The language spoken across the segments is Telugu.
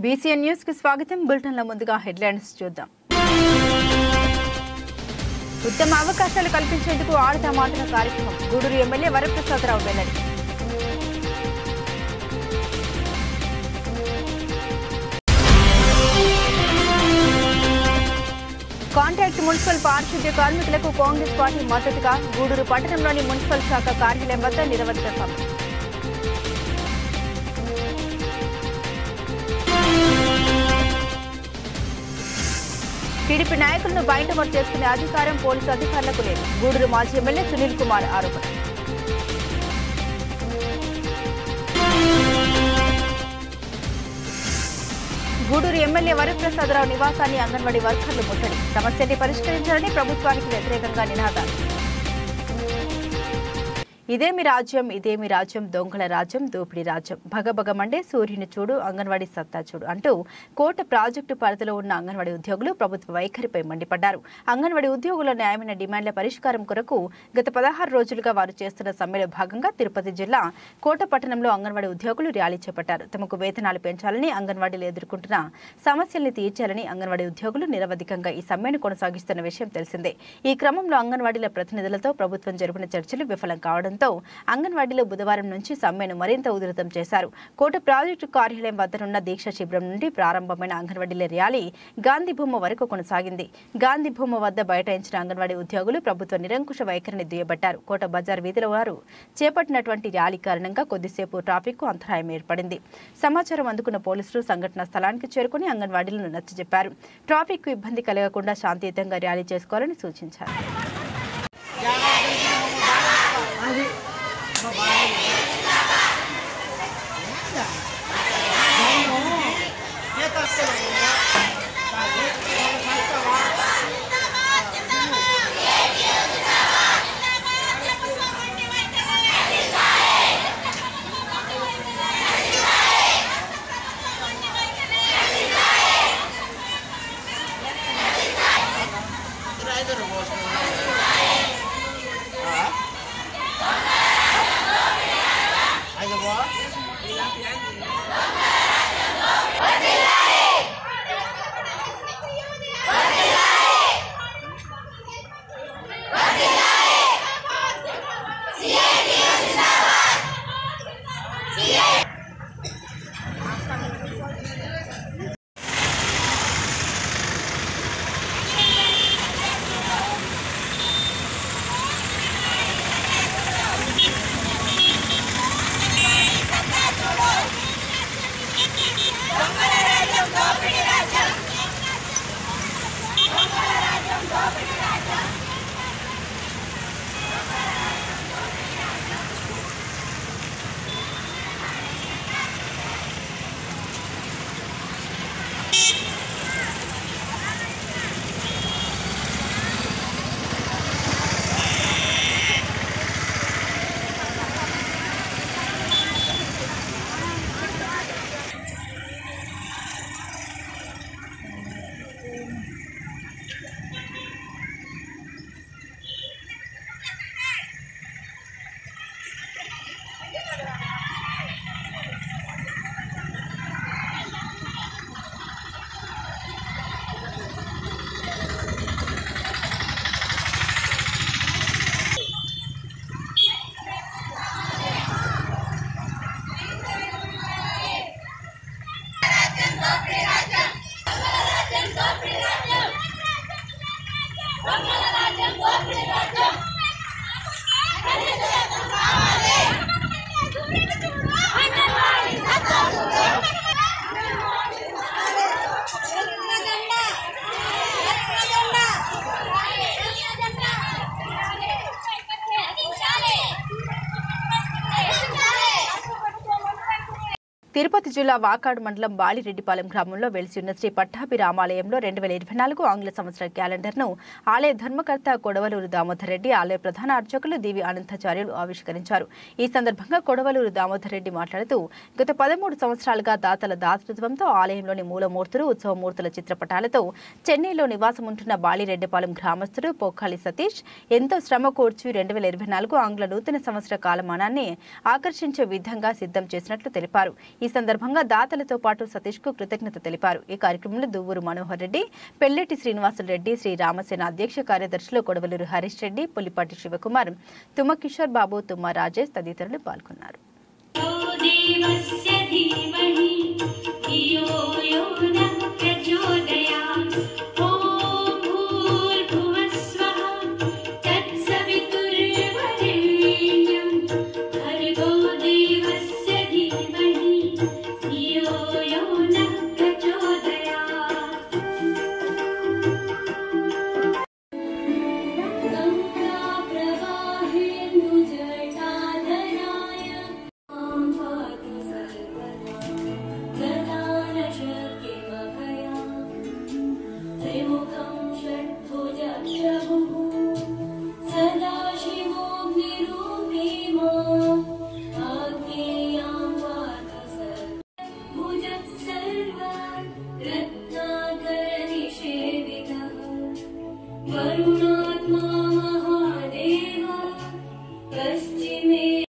బీసీఎన్ న్యూస్ కి స్వాగతం. బులెటిన్ల ముందుగా హెడ్లైన్స్ చూద్దాం. ఉత్తమ అవకాశాలు కల్పించేందుకు ఆడతా మాటల కార్యక్రమం. గూడూరు ఎమ్మెల్యే వరప్రసాదరావు వెల్లడి. కాంట్రాక్ట్ మున్సిపల్ పారిశుద్ధ్య కార్మికులకు కాంగ్రెస్ పార్టీ మద్దతుగా గూడూరు పట్టణంలోని మున్సిపల్ శాఖ కార్యాలయం వద్ద నిరవధిక సమ్మె. టీడీపీ నాయకులను బయటమరు చేసుకునే అధికారం పోలీసు అధికారులకు లేదు. గూడూరు మాజీ ఎమ్మెల్యే సునీల్ కుమార్ ఆరోపణ. గూడూరు ఎమ్మెల్యే వరప్రసాదరావు నివాసాన్ని అంగన్వాడీ వర్కర్లు ముట్టడి. సమస్యని పరిష్కరించాలని ప్రభుత్వానికి వ్యతిరేకంగా నినాదాలు. ఇదేమి రాజ్యం, ఇదేమి రాజ్యం, దొంగల రాజ్యం, దోపిడీ రాజ్యం, భగభగమండే సూర్యుని చూడు, అంగన్వాడీ సత్తా చూడు అంటూ కోట ప్రాజెక్టు పరిధిలో ఉన్న అంగన్వాడీ ఉద్యోగులు ప్రభుత్వ వైఖరిపై మండిపడ్డారు. అంగన్వాడీ ఉద్యోగుల న్యాయమైన డిమాండ్ల పరిష్కారం కొరకు గత 16 రోజులుగా వారు చేస్తున్న సమ్మెలో భాగంగా తిరుపతి జిల్లా కోట పట్టణంలో అంగన్వాడీ ఉద్యోగులు ర్యాలీ చేపట్టారు. తమకు వేతనాలు పెంచాలని, అంగన్వాడీలు ఎదుర్కొంటున్న సమస్యల్ని తీర్చాలని అంగన్వాడీ ఉద్యోగులు నిరవధికంగా ఈ సమ్మెను కొనసాగిస్తున్న విషయం తెలిసిందే. ఈ క్రమంలో అంగన్వాడీల ప్రతినిధులతో ప్రభుత్వం జరిపిన చర్చలు విఫలం కావడంతో అంగన్వాడీలో బుధవారం నుంచి సమ్మెను మరింత ఉధృతం చేశారు. కోట ప్రాజెక్టు కార్యాలయం వద్దనున్న దీక్ష శిబిరం నుండి ప్రారంభమైన అంగన్వాడీల ర్యాలీ గాంధీ బొమ్మ వరకు కొనసాగింది. గాంధీ బొమ్మ వద్ద బైఠాయించిన అంగన్వాడీ ఉద్యోగులు ప్రభుత్వ నిరంకుశ వైఖరిని దుయ్యబట్టారు. కోట బజార్ వీధిలో వారు చేపట్టినటువంటి ర్యాలీ కారణంగా కొద్దిసేపు ట్రాఫిక్ కు అంతరాయం ఏర్పడింది. సమాచారం అందుకున్న పోలీసులు సంఘటనా స్థలానికి చేరుకుని అంగన్వాడీలను నచ్చజెప్పారు. ట్రాఫిక్ కు ఇబ్బంది కలగకుండా శాంతియుతంగా ర్యాలీ చేసుకోవాలని సూచించారు. తిరుపతి జిల్లా వాకాడు మండలం బాలిరెడ్డిపాలెం గ్రామంలో వెలిసి ఉన్న శ్రీ పట్టాభి రామాలయంలో 2024 ఆంగ్ల సంవత్సర క్యాలెండర్ను ఆలయ ధర్మకర్త కొడవలూరు దామోదర్ రెడ్డి, ఆలయ ప్రధాన అర్చకులు దివి అనంతాచార్యులు ఆవిష్కరించారు. ఈ సందర్భంగా కొడవలూరు దామోదర్ రెడ్డి మాట్లాడుతూ గత 13 సంవత్సరాలుగా దాతల దాతృత్వంతో ఆలయంలోని మూలమూర్తులు, ఉత్సవమూర్తుల చిత్రపటాలతో చెన్నైలో నివాసం ఉంటున్న బాలిరెడ్డిపాలెం గ్రామస్తుడు పోకాలి సతీష్ ఎంతో శ్రమ కూర్చి 2024 ఆంగ్ల నూతన సంవత్సర కాలమానాన్ని ఆకర్షించే విధంగా సిద్ధం చేసినట్లు తెలిపారు. ఈ సందర్భంగా దాతలతో పాటు సతీష్ కు కృతజ్ఞత తెలిపారు. ఈ కార్యక్రమంలో దువ్వూరు మనోహర్ రెడ్డి, పెల్లెటి శ్రీనివాసులు రెడ్డి, శ్రీ రామసేన అధ్యక్ష కార్యదర్శులు కొడవలూరు హరీష్ రెడ్డి, పులిపాటి శివకుమార్, తుమ్మ కిషోర్ బాబు, తుమ్మ రాజేష్ తదితరులు పాల్గొన్నారు.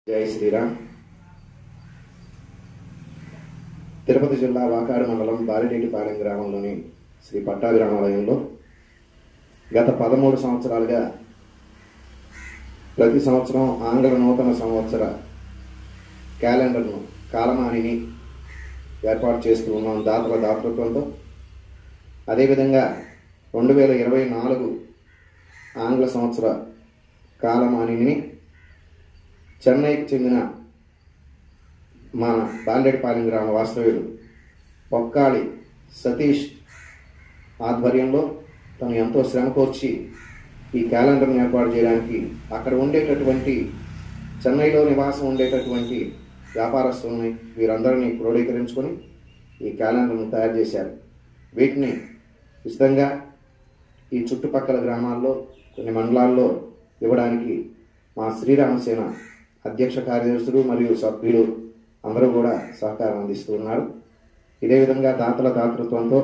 జై శ్రీరామ్. తిరుపతి జిల్లా వాకాడు మండలం బాలినేటిపాలెం గ్రామంలోని శ్రీ పట్టాభిరామాలయంలో గత 13 సంవత్సరాలుగా ప్రతి సంవత్సరం ఆంగ్ల నూతన సంవత్సర క్యాలెండర్ను కాలమానిని ఏర్పాటు చేస్తూ ఉన్నాం దాతల దాతృత్వంతో. అదేవిధంగా 2024 ఆంగ్ల సంవత్సర కాలమానిని చెన్నైకి చెందిన మన బాలినేటిపాలెం గ్రామ వాస్తవ్యుడు పొక్కాళి సతీష్ ఆధ్వర్యంలో తను ఎంతో శ్రమ కోర్చి ఈ క్యాలెండర్ను ఏర్పాటు చేయడానికి అక్కడ ఉండేటటువంటి చెన్నైలో నివాసం ఉండేటటువంటి వ్యాపారస్తుల్ని వీరందరినీ క్రోడీకరించుకొని ఈ క్యాలెండర్ను తయారు చేశారు. వీటిని ఉచితంగా ఈ చుట్టుపక్కల గ్రామాల్లో కొన్ని మండలాల్లో ఇవ్వడానికి మా శ్రీరామసేన అధ్యక్ష కార్యదర్శులు మరియు సభ్యులు అందరూ కూడా సహకారం అందిస్తూ ఉన్నారు. ఇదే విధంగా దాతల దాతృత్వంతో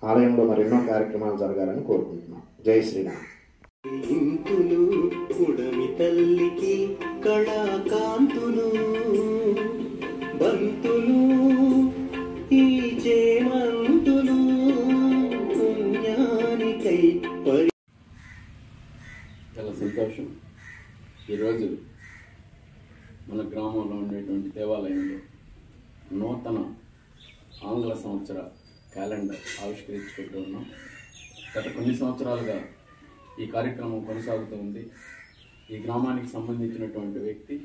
ఆలయంలో మరెన్నో కార్యక్రమాలు జరగాలని కోరుకుంటున్నాం. జై శ్రీరామ్. తల్లికి కళాకాంతులు బంతులు ఈ చేమంతులు పుణ్యానికై చాలా సంతోషం. ఈరోజు మన గ్రామంలో ఉండేటువంటి దేవాలయంలో నూతన ఆంగ్ల సంవత్సర క్యాలెండర్ ఆవిష్కరించుకుంటూ ఉన్నాం. గత కొన్ని సంవత్సరాలుగా ఈ కార్యక్రమం కొనసాగుతూ ఉంది. ఈ గ్రామానికి సంబంధించినటువంటి వ్యక్తి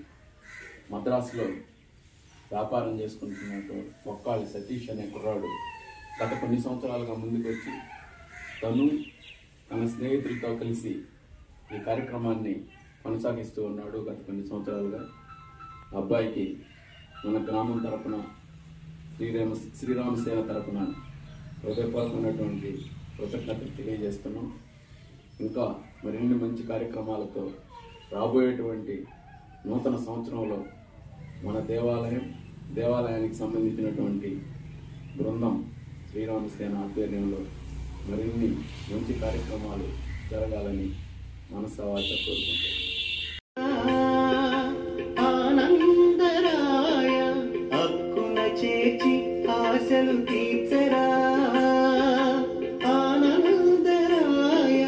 మద్రాసులో వ్యాపారం చేసుకుంటున్నటువంటి పొక్కాళి సతీష్ అనే కుర్రాడు గత కొన్ని సంవత్సరాలుగా ముందుకు వచ్చి తను తన స్నేహితులతో కలిసి ఈ కార్యక్రమాన్ని కొనసాగిస్తూ ఉన్నాడు. గత కొన్ని సంవత్సరాలుగా అబ్బాయికి మన గ్రామం తరఫున శ్రీరామసేన తరఫున హృదయపూర్వకమైనటువంటి కృతజ్ఞతలు తెలియజేస్తున్నాం. ఇంకా మరిన్ని మంచి కార్యక్రమాలతో రాబోయేటువంటి నూతన సంవత్సరంలో మన దేవాలయానికి సంబంధించినటువంటి బృందం శ్రీరామసేన ఆధ్వర్యంలో మరిన్ని మంచి కార్యక్రమాలు జరగాలని మనసావాచ కోరుకుంటున్నాం. ఆశలు తీర్చరా ఆనందరాయ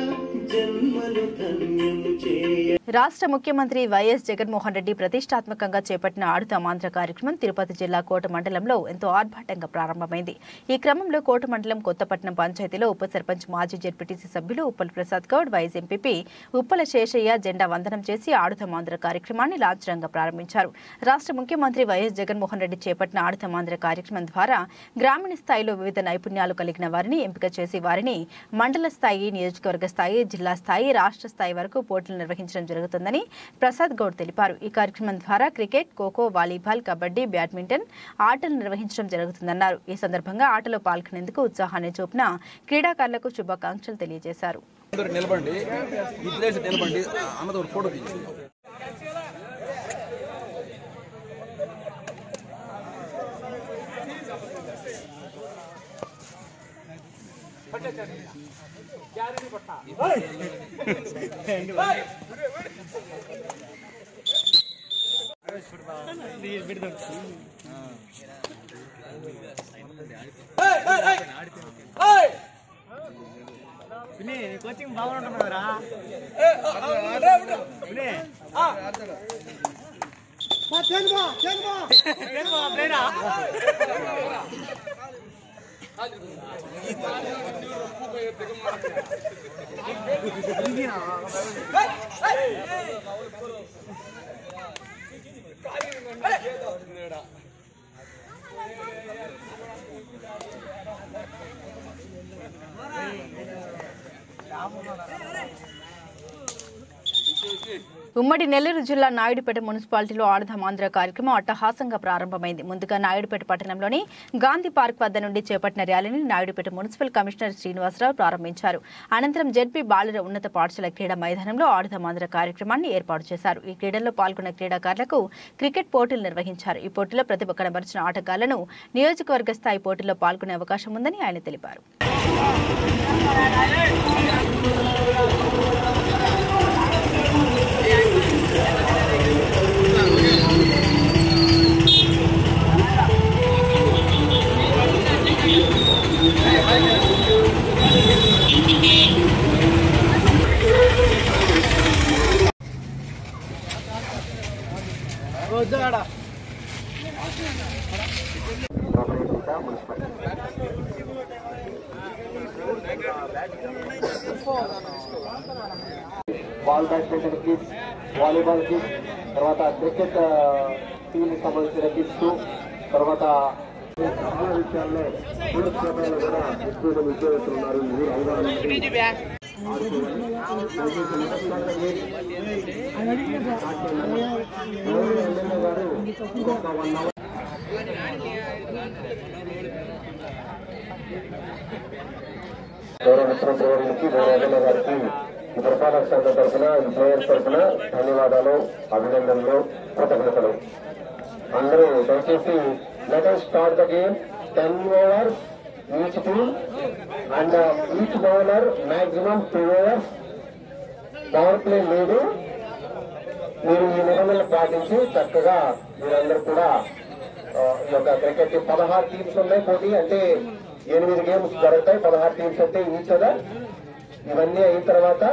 జన్మలు ధన్యం చేయ. రాష్ట్ర ముఖ్యమంత్రి వైఎస్ జగన్మోహన్ రెడ్డి ప్రతిష్టాత్మకంగా చేపట్టిన ఆడుతాం ఆంధ్ర కార్యక్రమం తిరుపతి జిల్లా కోట మండలంలో ఎంతో ఆర్భాటంగా ప్రారంభమైంది. ఈ క్రమంలో కోట మండలం కొత్తపట్నం పంచాయతీలో ఉప సర్పంచ్ మాజీ జెడ్పీటీసీ సభ్యులు ఉప్పల ప్రసాద్ గౌడ్, వైస్ ఎంపీపీ ఉప్పల శేషయ్య జెండా వందనం చేసి ఆడుతాం ఆంధ్ర కార్యక్రమాన్ని లాంఛనంగా ప్రారంభించారు. రాష్ట్ర ముఖ్యమంత్రి వైఎస్ జగన్మోహన్ రెడ్డి చేపట్టిన ఆడుతాం ఆంధ్ర కార్యక్రమం ద్వారా గ్రామీణ స్థాయిలో వివిధ నైపుణ్యాలు కలిగిన వారిని ఎంపిక చేసి వారిని మండల స్థాయి, నియోజకవర్గ స్థాయి, జిల్లా స్థాయి, రాష్ట్ర స్థాయి వరకు పోటీలు నిర్వహించడం జరుగుతుందని ప్రసాద్ గౌడ్ తెలిపారు. ఈ కార్యక్రమం ద్వారా cricket, kho kho, volleyball, kabaddi, badminton ఆటలు నిర్వహించడం జరుగుతుందన్నారు. ఈ సందర్భంగా ఆటలో పాల్గొనేందుకు ఉత్సాహాన్ని చూపిన క్రీడాకారులకు శుభాకాంక్షలు తెలియజేశారు. కోచింగ్ బాగుంటుందిరా ఉమ్మడి నెల్లూరు జిల్లా నాయుడుపేట మున్సిపాలిటీలో ఆడదాం ఆంధ్ర కార్యక్రమం అట్టహాసంగా ప్రారంభమైంది. ముందుగా నాయుడుపేట పట్టణంలోని గాంధీ పార్క్ వద్ద నుండి చేపట్టిన ర్యాలీని నాయుడుపేట మున్సిపల్ కమిషనర్ శ్రీనివాసరావు ప్రారంభించారు. అనంతరం జెడ్పీ బాలుర ఉన్నత పాఠశాల క్రీడా మైదానంలో ఆడదాం ఆంధ్ర కార్యక్రమాన్ని ఏర్పాటు చేశారు. ఈ క్రీడల్లో పాల్గొన్న క్రీడాకారులకు క్రికెట్ పోటీలు నిర్వహించారు. ఈ పోటీలో ప్రతిభ కనబరిచిన ఆటగాళ్లను నియోజకవర్గ స్థాయి పోటీల్లో పాల్గొనే అవకాశం ఉందని ఆయన తెలిపారు. Ball badminton kits, volleyball kits, తర్వాత క్రికెట్ టీమ్ కి సంబంధించిన కిట్స్, తర్వాత విషయాల్లో కూడా ఎక్కువ విద్యార్థులు ఉన్నారు. ఊరు అవగాహన గౌరవ ముఖ్యమంత్రి గారికి ఈ పరిపాలక సంఘం తరఫున ఈ ప్లేయర్స్ తరఫున ధన్యవాదాలు, అభినందనలు, కృతజ్ఞతలు. అందరూ దయచేసి let us start the game. 10 overs each team and each bowler maximum 2 overs. Power play లేదు. మీరు ఈ నిబంధనలు పాటించి చక్కగా మీరందరూ కూడా ఈ యొక్క క్రికెట్ 16 టీమ్స్ ఉన్నాయి. పోటీ అంటే 8 గేమ్స్ జరుగుతాయి. 16 టీమ్స్ అంటే ఈచ్ అదర్. ఇవన్నీ అయిన తర్వాత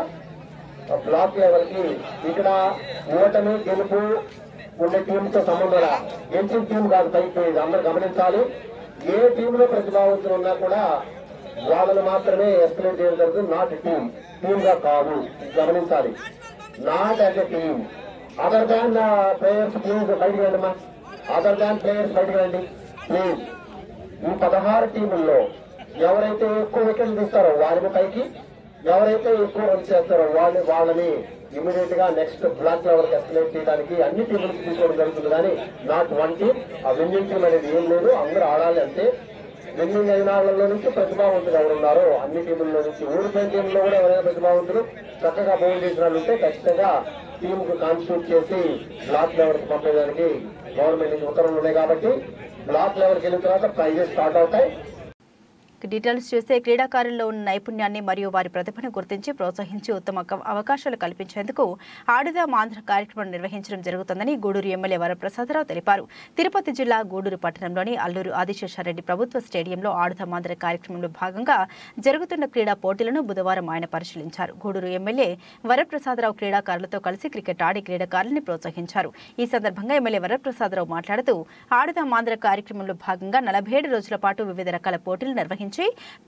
బ్లాక్ లెవెల్ కి ఇక్కడ ఓటమి గెలుపు ఉండే టీమ్ తో సంబంధం గెలిచిన టీం కాదు పైకి అందరూ గమనించాలి. ఏ టీంలో ప్రతిభావంతులు ఉన్నా కూడా వాళ్ళను మాత్రమే ఎస్కలేట్ చేయడం జరుగుతుంది. నాట్ టీమ్ గా కాదు, గమనించాలి. Not as a team. Other than players please బయటకు రండి అమ్మా. అదర్ దాన్ ప్లేయర్స్ బయటకు రండి ప్లీజ్. ఈ 16 టీముల్లో ఎవరైతే ఎక్కువ వికెట్లు తీస్తారో వారిని పైకి, ఎవరైతే ఎక్కువ రన్ చేస్తారో వాళ్ళని ఇమీడియట్ గా నెక్స్ట్ బ్లాక్ లెవెల్ కి ఎస్కలేట్ చేయడానికి అన్ని టీములకు తీసుకోవడం జరుగుతుంది. కానీ నాట్ వన్ టీమ్. ఆ విన్నింగ్ టీం అనేది ఏం లేదు. అందరూ ఆడాలి అంతే. విన్నింగ్ అయిన వాళ్ళలో నుంచి ప్రతిభావంతులు ఎవరున్నారో అన్ని టీముల్లో నుంచి ఓడిపోయిన టీంలో కూడా ఎవరైనా ప్రతిభావంతులు చక్కగా బౌల్ చేసిన వాళ్ళు ఉంటే ఖచ్చితంగా టీమ్ కు కాన్స్టిట్యూట్ చేసి బ్లాక్ లెవెల్ కి పంపేదానికి గవర్నమెంట్ నుంచి ఉత్తర్వులు ఉన్నాయి. కాబట్టి బ్లాక్ లెవెల్ కి వెళ్ళిన తర్వాత ప్రైజెస్ స్టార్ట్ అవుతాయి. డీటెయిల్స్ చూస్తే క్రీడాకారుల్లో ఉన్న నైపుణ్యాన్ని మరియు వారి ప్రతిభను గుర్తించి ప్రోత్సహించి ఉత్తమ అవకాశాలు కల్పించేందుకు ఆడుదాం ఆంధ్ర కార్యక్రమం నిర్వహించడం జరుగుతుందని గూడూరు ఎమ్మెల్యే వరప్రసాదరావు తెలిపారు. తిరుపతి జిల్లా గూడూరు పట్టణంలోని అల్లూరు ఆదిశేషారెడ్డి ప్రభుత్వ స్టేడియంలో ఆడుదాం ఆంధ్ర కార్యక్రమంలో భాగంగా జరుగుతున్న క్రీడా పోటీలను బుధవారం ఆయన పరిశీలించారు. గూడూరు ఎమ్మెల్యే వరప్రసాదరావు క్రీడాకారులతో కలిసి క్రికెట్ ఆడి క్రీడాకారుల్ని ప్రోత్సహించారు. ఈ సందర్భంగా ఎమ్మెల్యే వరప్రసాదరావు మాట్లాడుతూ ఆడుదాం ఆంధ్ర కార్యక్రమంలో భాగంగా 47 రోజుల పాటు వివిధ రకాల పోటీలు నిర్వహించారు.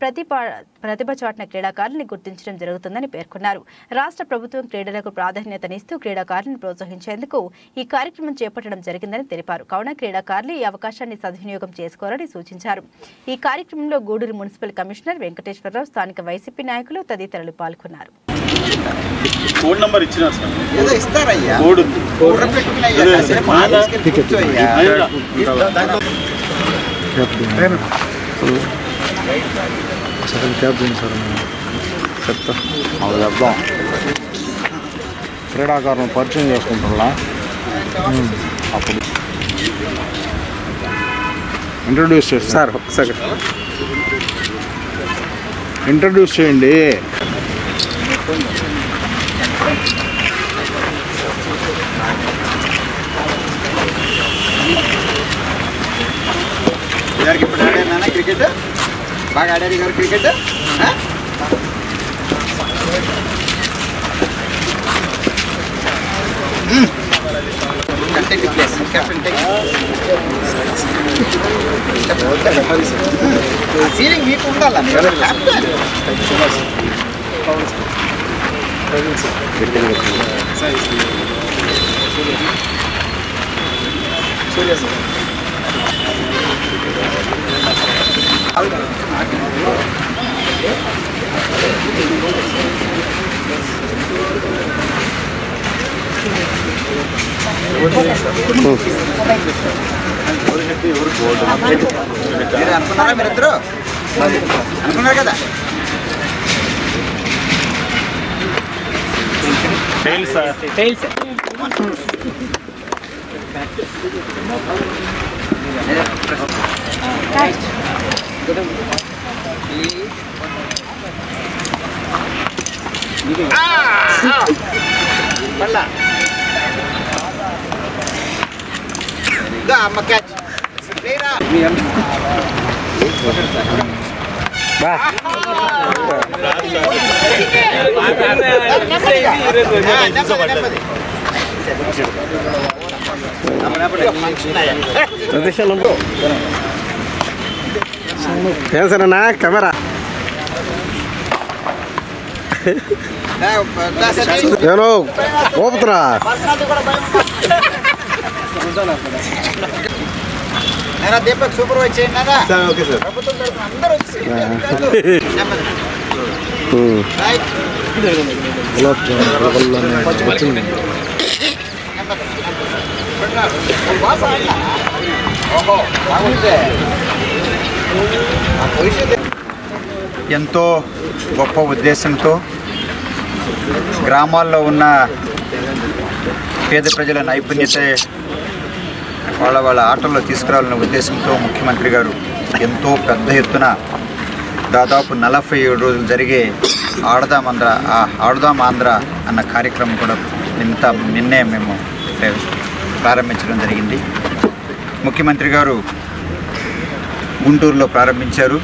ప్రతిభ చాటిన క్రీడాకారులను గుర్తించడం జరుగుతుందని పేర్కొన్నారు. రాష్ట్ర ప్రభుత్వం క్రీడలకు ప్రాధాన్యతనిస్తూ క్రీడాకారులను ప్రోత్సహించేందుకు ఈ కార్యక్రమం చేపట్టడం జరిగిందని తెలిపారు. కావున క్రీడాకారులు ఈ అవకాశాన్ని సద్వినియోగం చేసుకోవాలని సూచించారు. ఈ కార్యక్రమంలో గూడూరు మున్సిపల్ కమిషనర్ వెంకటేశ్వరరావు, స్థానిక వైసీపీ నాయకులు తదితరులు పాల్గొన్నారు. కోడ్ నంబర్ ఇచ్చినా చెప్తాం. క్రీడాకారులను పరిచయం చేసుకుంటున్నా. అప్పుడు ఇంట్రడ్యూస్ చేస్తాను సార్. ఒకసారి ఇంట్రడ్యూస్ చేయండి. గారికి ఇప్పుడు ఆడారు క్రికెట్ బాగా ఆడారు గారు క్రికెట్ సీలింగ్ మీకు ఉండాలి అనుకున్నారా మీరిద్దరు అనుకున్నారు కదా అమ్మ క్యాచ్ ఏం సరేనా కెమెరా నేను ఓపుతురా దీపక్ సూపర్వైజ్ చేయండి ఓకే సార్ ప్రభుత్వం తరఫున అందరూ ఎంతో గొప్ప ఉద్దేశంతో గ్రామాల్లో ఉన్న పేద ప్రజల నైపుణ్యత వాళ్ళ ఆటల్లో తీసుకురావాలనే ఉద్దేశంతో ముఖ్యమంత్రి గారు ఎంతో పెద్ద ఎత్తున దాదాపు 47 రోజులు జరిగే ఆడదాం ఆంధ్ర అన్న కార్యక్రమం కూడా నిన్నే మేము ప్రారంభించడం జరిగింది. ముఖ్యమంత్రి గారు గుంటూరులో ప్రారంభించారు.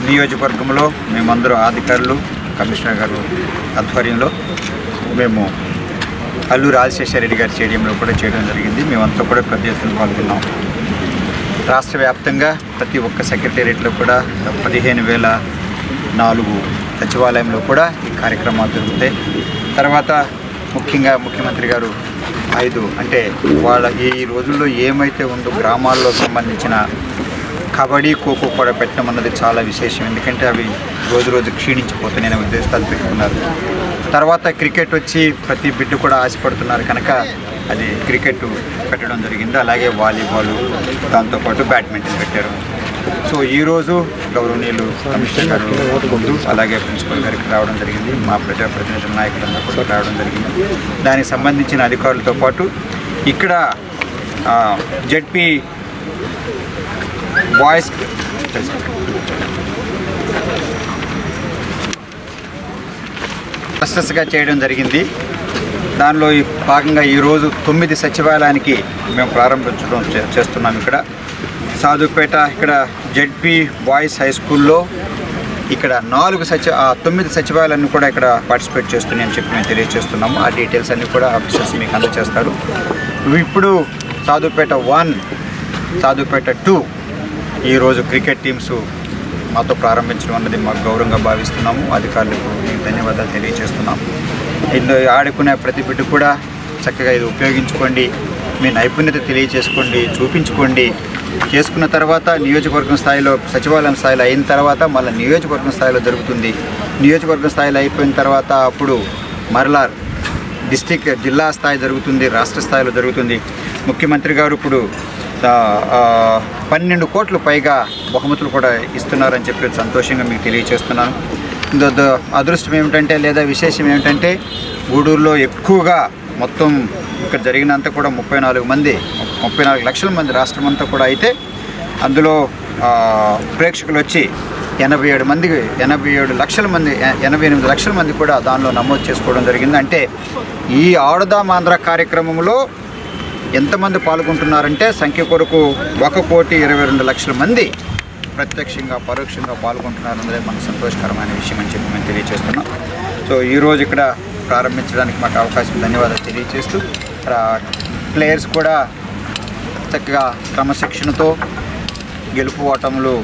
నియోజకవర్గంలో మేమందరూ అధికారులు కమిషనర్ గారు ఆధ్వర్యంలో మేము అల్లూరు రాజశేఖరరెడ్డి గారి స్టేడియంలో కూడా చేయడం జరిగింది. మేమంతా కూడా పెద్ద ఎత్తున పాల్గొన్నాం. రాష్ట్ర వ్యాప్తంగా ప్రతి ఒక్క సెక్రటేరియట్లో కూడా 15,004 సచివాలయంలో కూడా ఈ కార్యక్రమాలు జరుగుతాయి. తర్వాత ముఖ్యంగా ముఖ్యమంత్రి గారు 5 అంటే వాళ్ళ ఈ రోజుల్లో ఏమైతే ఉందో గ్రామాల్లో సంబంధించిన కబడ్డీ ఖోఖో కూడా పెట్టడం అన్నది చాలా విశేషం. ఎందుకంటే అవి రోజు రోజు క్షీణించిపోతున్నాయనే ఉద్దేశాలు పెట్టుకున్నారు. తర్వాత క్రికెట్ వచ్చి ప్రతి బిడ్డ కూడా ఆశపడుతున్నారు కనుక అది క్రికెట్ పెట్టడం జరిగింది. అలాగే వాలీబాల్, దాంతోపాటు బ్యాడ్మింటన్ పెట్టారు. సో ఈరోజు గౌరవనీయులు కమిషనర్ గారు ముందు అలాగే ప్రిన్సిపల్ గారికి రావడం జరిగింది. మా ప్రజాప్రతినిధుల నాయకులందరూ కూడా రావడం జరిగింది. దానికి సంబంధించిన అధికారులతో పాటు ఇక్కడ జెడ్పీ బాయ్స్ సక్సెస్గా చేయడం జరిగింది. దానిలో భాగంగా ఈరోజు 9 సచివాలయానికి మేము ప్రారంభించడం చేస్తున్నాం. ఇక్కడ సాధుపేట ఇక్కడ జెడ్పీ బాయ్స్ హై స్కూల్లో ఇక్కడ 9 సచివాలయాన్ని కూడా ఇక్కడ పార్టిసిపేట్ చేస్తున్నాయని చెప్పి మేము తెలియజేస్తున్నాము. ఆ డీటెయిల్స్ అన్నీ కూడా ఆఫీసర్స్ మీకు అందజేస్తారు. ఇప్పుడు సాధుపేట 1, సాధుపేట 2 ఈరోజు క్రికెట్ టీమ్స్ మాతో ప్రారంభించడం అన్నది మాకు గౌరవంగా భావిస్తున్నాము. అధికారులకు మేము ధన్యవాదాలు తెలియజేస్తున్నాము. ఇందులో ఆడుకునే ప్రతి బిడ్డ కూడా చక్కగా ఇది ఉపయోగించుకోండి, మీ నైపుణ్యత తెలియజేసుకోండి, చూపించుకోండి. చేసుకున్న తర్వాత నియోజకవర్గం స్థాయిలో సచివాలయం స్థాయిలో అయిన తర్వాత మళ్ళీ నియోజకవర్గం స్థాయిలో జరుగుతుంది. నియోజకవర్గం స్థాయిలో అయిపోయిన తర్వాత అప్పుడు మరలా డిస్టిక్ జిల్లా స్థాయి జరుగుతుంది, రాష్ట్ర స్థాయిలో జరుగుతుంది. ముఖ్యమంత్రి గారు ఇప్పుడు 12 కోట్ల పైగా బహుమతులు కూడా ఇస్తున్నారని చెప్పి సంతోషంగా మీకు తెలియజేస్తున్నాను. అదృష్టం ఏమిటంటే లేదా విశేషం ఏమిటంటే గూడూరులో ఎక్కువగా మొత్తం ఇక్కడ జరిగినంత కూడా 34 లక్షల మంది రాష్ట్రం అంతా కూడా అయితే అందులో ప్రేక్షకులు వచ్చి 88 లక్షల మంది కూడా దానిలో నమోదు చేసుకోవడం జరిగింది. అంటే ఈ ఆడదాం ఆంధ్ర కార్యక్రమంలో ఎంతమంది పాల్గొంటున్నారంటే సంఖ్య కొరకు 1,22,00,000 మంది ప్రత్యక్షంగా పరోక్షంగా పాల్గొంటున్నారన్నదే మనకు సంతోషకరమైన విషయం అని చెప్పి మేము తెలియజేస్తున్నాం. సో ఈరోజు ఇక్కడ ప్రారంభించడానికి మాకు అవకాశం ధన్యవాదాలు తెలియజేస్తూ ప్లేయర్స్ కూడా చక్కగా క్రమశిక్షణతో గెలుపు ఓటములు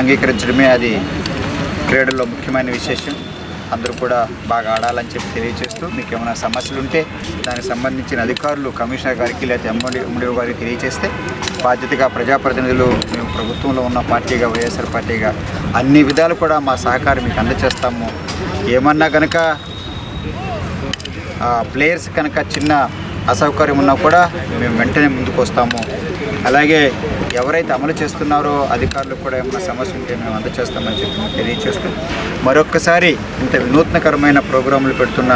అంగీకరించడమే అది క్రీడల్లో ముఖ్యమైన విశేషం. అందరూ కూడా బాగా ఆడాలని చెప్పి తెలియజేస్తూ మీకు ఏమైనా సమస్యలు ఉంటే దానికి సంబంధించిన అధికారులు కమిషనర్ గారికి లేదా ఎంఓడి గారికి తెలియజేస్తే బాధ్యతగా ప్రజాప్రతినిధులు మేము ప్రభుత్వంలో ఉన్న పార్టీగా వైఎస్ఆర్ పార్టీగా అన్ని విధాలు కూడా మా సహకారం మీకు అందజేస్తాము. ఏమన్నా కనుక ప్లేయర్స్ కనుక చిన్న అసౌకర్యం ఉన్నా కూడా మేము వెంటనే ముందుకు వస్తాము. అలాగే ఎవరైతే అమలు చేస్తున్నారో అధికారులకు కూడా ఏమైనా సమస్య ఉంటే మేము అందజేస్తామని చెప్పి మేము తెలియజేస్తూ మరొక్కసారి ఇంత వినూత్నకరమైన ప్రోగ్రాంలు పెడుతున్న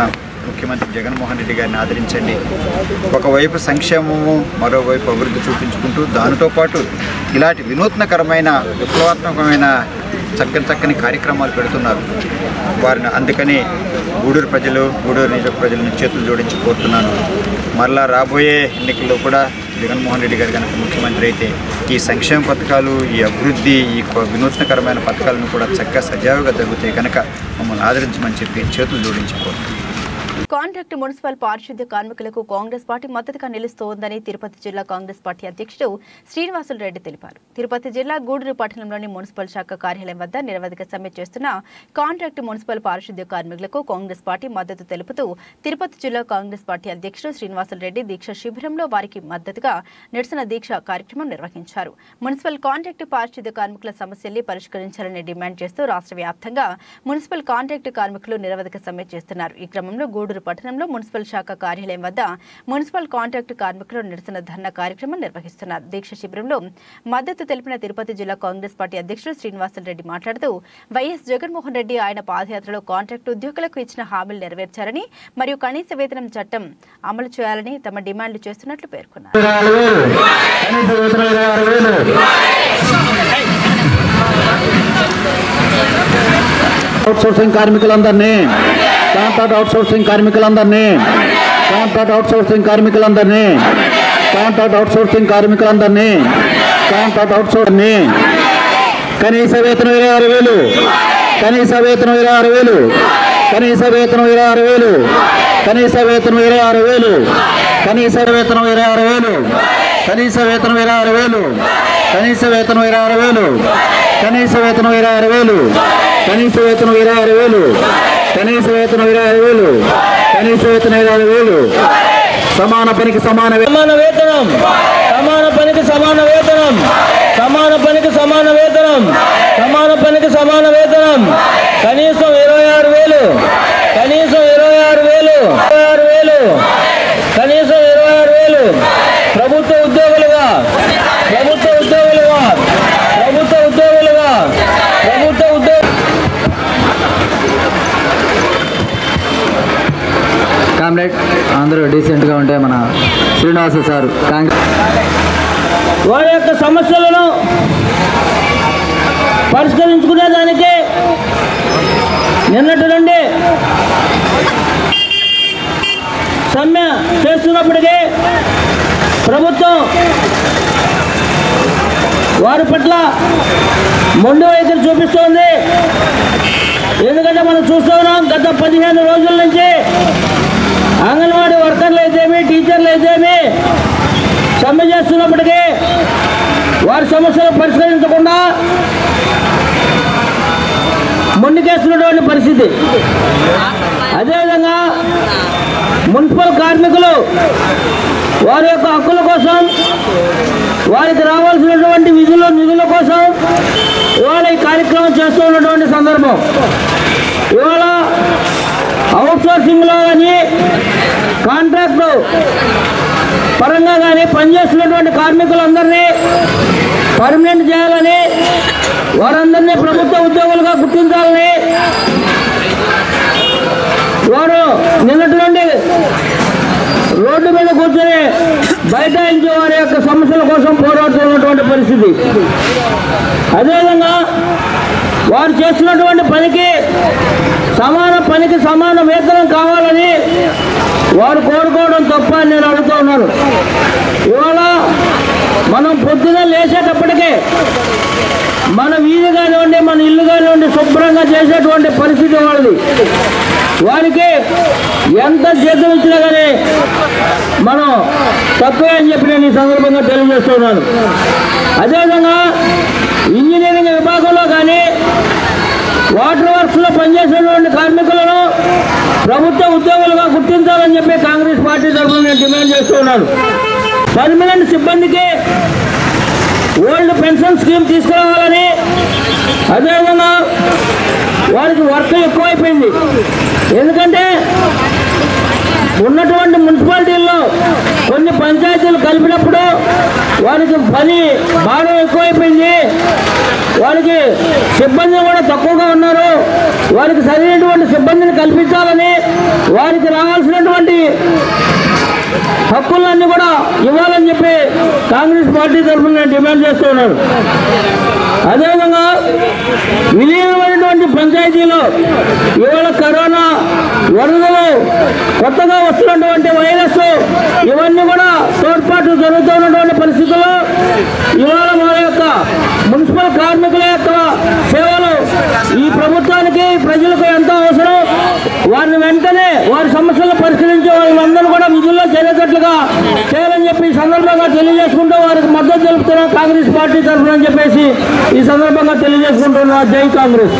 ముఖ్యమంత్రి జగన్మోహన్ రెడ్డి గారిని ఆదరించండి. ఒకవైపు సంక్షేమము, మరోవైపు అభివృద్ధి చూపించుకుంటూ దానితో పాటు ఇలాంటి వినూత్నకరమైన విప్లవాత్మకమైన చక్కని కార్యక్రమాలు పెడుతున్నారు. వారిని అందుకని గూడూరు నియోజక ప్రజలను చేతులు జోడించి కోరుతున్నాను. మరలా రాబోయే ఎన్నికల్లో కూడా జగన్మోహన్ రెడ్డి గారు కనుక ముఖ్యమంత్రి అయితే ఈ సంక్షేమ పథకాలు, ఈ అభివృద్ధి, ఈ వినూత్నకరమైన పథకాలను కూడా చక్కగా సజావుగా జరుగుతాయి కనుక మమ్మల్ని ఆదరించమని చెప్పి చేతులు జోడించి కోరుతున్నాను. కాంట్రాక్ట్ మున్సిపల్ పారిశుద్ధ్య కార్మికులకు కాంగ్రెస్ పార్టీ మద్దతుగా నిలుస్తోందని తిరుపతి జిల్లా కాంగ్రెస్ పార్టీ అధ్యక్షుడు శ్రీనివాసులు రెడ్డి తెలిపారు. తిరుపతి జిల్లా గూడూరు పట్టణంలోని మున్సిపల్ శాఖ కార్యాలయం వద్ద నిరవధిక సమ్మె చేస్తున్న కాంట్రాక్ట్ మున్సిపల్ పారిశుద్ధ్య కార్మికులకు కాంగ్రెస్ పార్టీ మద్దతు తెలుపుతూ తిరుపతి జిల్లా కాంగ్రెస్ పార్టీ అధ్యక్షుడు శ్రీనివాసులు రెడ్డి దీక్ష శిబిరంలో వారికి మద్దతుగా నిరసన దీక్ష కార్యక్రమం నిర్వహించారు. మున్సిపల్ కాంట్రాక్ట్ పారిశుద్ధ్య కార్మికుల సమస్యల్ని పరిష్కరించాలని డిమాండ్ చేస్తూ రాష్ట్ర వ్యాప్తంగా మున్సిపల్ కాంట్రాక్ట్ కార్మికులు నిరవధిక సమ్మె చేస్తున్నారు. ఈ క్రమంలో గూడూరు పట్టణంలో మున్సిపల్ శాఖ కార్యాలయం వద్ద మున్సిపల్ కాంట్రాక్ట్ కార్మికులు నిరసన ధర్నా కార్యక్రమం నిర్వహిస్తున్నారు. దీక్ష శిబిరంలో మద్దతు తెలిపిన తిరుపతి జిల్లా కాంగ్రెస్ పార్టీ అధ్యక్షుడు శ్రీనివాసులు రెడ్డి మాట్లాడుతూ వైఎస్ జగన్మోహన్ రెడ్డి ఆయన పాదయాత్రలో కాంట్రాక్ట్ ఉద్యోగులకు ఇచ్చిన హామీలు నెరవేర్చారని మరియు కనీస వేతనం చట్టం అమలు చేయాలని తమ డిమాండ్లు చేస్తున్నట్లు పేర్కొన్నారు. అవుట్సోర్సింగ్ కార్మికులందరినీ కాంట్రాక్ట్ అవుట్సోర్సింగ్ కార్మికులందరినీ కనీస వేతనం 26,000, కనీస వేతనం 26,000, కనీస వేతనం 26,000, కనీస వేతనం 26,000, కనీస వేతనం 26,000, కనీస వేతనం 26,000, కనీస వేతనం 26,000, కనీస వేతనం 26,000, కనీస వేతనం 26,000, కనీస వేతనం 26,000, కనీస వేతనం 26,000, సమాన పనికి సమాన వేతనం, సమాన పనికి సమాన వేతనం, సమాన పనికి సమాన వేతనం, సమాన పనికి సమాన వేతనం, కనీసం 26,000, కనీసం 26,000, కనీసం 26,000 ప్రభుత్వ ఉద్యోగులుగా కామ్రేడ్ అందరూ డీసెంట్గా ఉంటే మన శ్రీనివాస సార్ వారి యొక్క సమస్యలను పరిష్కరించుకునేదానికి నిన్నటి నుండి సమ్మె చేస్తున్నప్పటికీ ప్రభుత్వం వారి పట్ల మొండి వైఖరి చూపిస్తోంది. ఎందుకంటే మనం చూస్తూ ఉన్నాం గత 15 రోజుల నుంచి అంగన్వాడీ వర్కర్లు అయితేమి, టీచర్లు అయితేమి సమ్మె చేస్తున్నప్పటికీ వారి సమస్యలు పరిష్కరించకుండా మొండికేస్తున్నటువంటి పరిస్థితి. అదేవిధంగా మున్సిపల్ కార్మికులు వారి యొక్క హక్కుల కోసం, వారికి రావాల్సినటువంటి నిధుల కోసం ఇవాళ ఈ కార్యక్రమం చేస్తూ ఉన్నటువంటి సందర్భం. ఇవాళ అవుట్సోర్సింగ్లో కానీ కాంట్రాక్టు పరంగా కానీ పనిచేస్తున్నటువంటి కార్మికులందరినీ పర్మనెంట్ చేయాలని, వారందరినీ ప్రభుత్వ ఉద్యోగులుగా గుర్తించాలని వారు నిన్నటి నుండి రోడ్డు మీద కూర్చొని బైఠాయించి వారి యొక్క సమస్యల కోసం పోరాడుతున్నటువంటి పరిస్థితి. అదేవిధంగా వారు చేస్తున్నటువంటి పనికి సమాన వేతనం కావాలని వారు కోరుకోవడం తప్ప అని నేను అడుగుతూ ఉన్నాను. ఇవాళ మనం పొద్దున లేచేటప్పటికే మన వీధి కానివ్వండి, మన ఇల్లు కానివ్వండి శుభ్రంగా చేసేటువంటి పరిస్థితి వాళ్ళది. వారికి ఎంత జీతం ఇచ్చినా కానీ మనం తక్కువే అని చెప్పి నేను ఈ సందర్భంగా తెలియజేస్తున్నాను. అదేవిధంగా ఇంజనీరింగ్ విభాగంలో కానీ వాటర్ వర్క్స్లో పనిచేసేటువంటి కార్మికులను ప్రభుత్వ ఉద్యోగులుగా గుర్తించాలని చెప్పి కాంగ్రెస్ పార్టీ తరఫున నేను డిమాండ్ చేస్తున్నాను. పర్మనెంట్ సిబ్బందికి ఓల్డ్ పెన్షన్ స్కీమ్ తీసుకురావాలని, అదేవిధంగా వారికి వర్క్ ఎక్కువైపోయింది. ఎందుకంటే ఉన్నటువంటి మున్సిపాలిటీల్లో కొన్ని పంచాయతీలు కలిపినప్పుడు వారికి పని భారం ఎక్కువైపోయింది, వారికి సిబ్బంది కూడా తక్కువగా ఉన్నారు. వారికి సరైనటువంటి సిబ్బందిని కల్పించాలని, వారికి రావాల్సినటువంటి హక్కులన్నీ కూడా ఇవ్వాలని చెప్పి కాంగ్రెస్ పార్టీ తరఫున నేను డిమాండ్ చేస్తున్నాను. అదేవిధంగా విలీనమైనటువంటి పంచాయతీలో ఇవాళ కరోనా వరదలు, కొత్తగా వస్తున్నటువంటి వైరస్, ఇవన్నీ కూడా తోడ్పాటు జరుగుతున్నటువంటి పరిస్థితుల్లో ఇవాళ మన యొక్క మున్సిపల్ కార్మికుల యొక్క సేవలు ఈ ప్రభుత్వానికి ప్రజలకు ఎంతో అవసరం. వారిని వెంటనే వారి సమస్యలను పరిష్కరించే వాళ్ళందరూ కూడా విధుల్లో చేరేటట్లుగా చేయాలని చెప్పి ఈ సందర్భంగా తెలియజేసుకుంటూ వారికి మద్దతు తెలుపుతున్న కాంగ్రెస్ పార్టీ తరఫున చెప్పేసి ఈ సందర్భంగా తెలియజేసుకుంటున్నా. జై కాంగ్రెస్.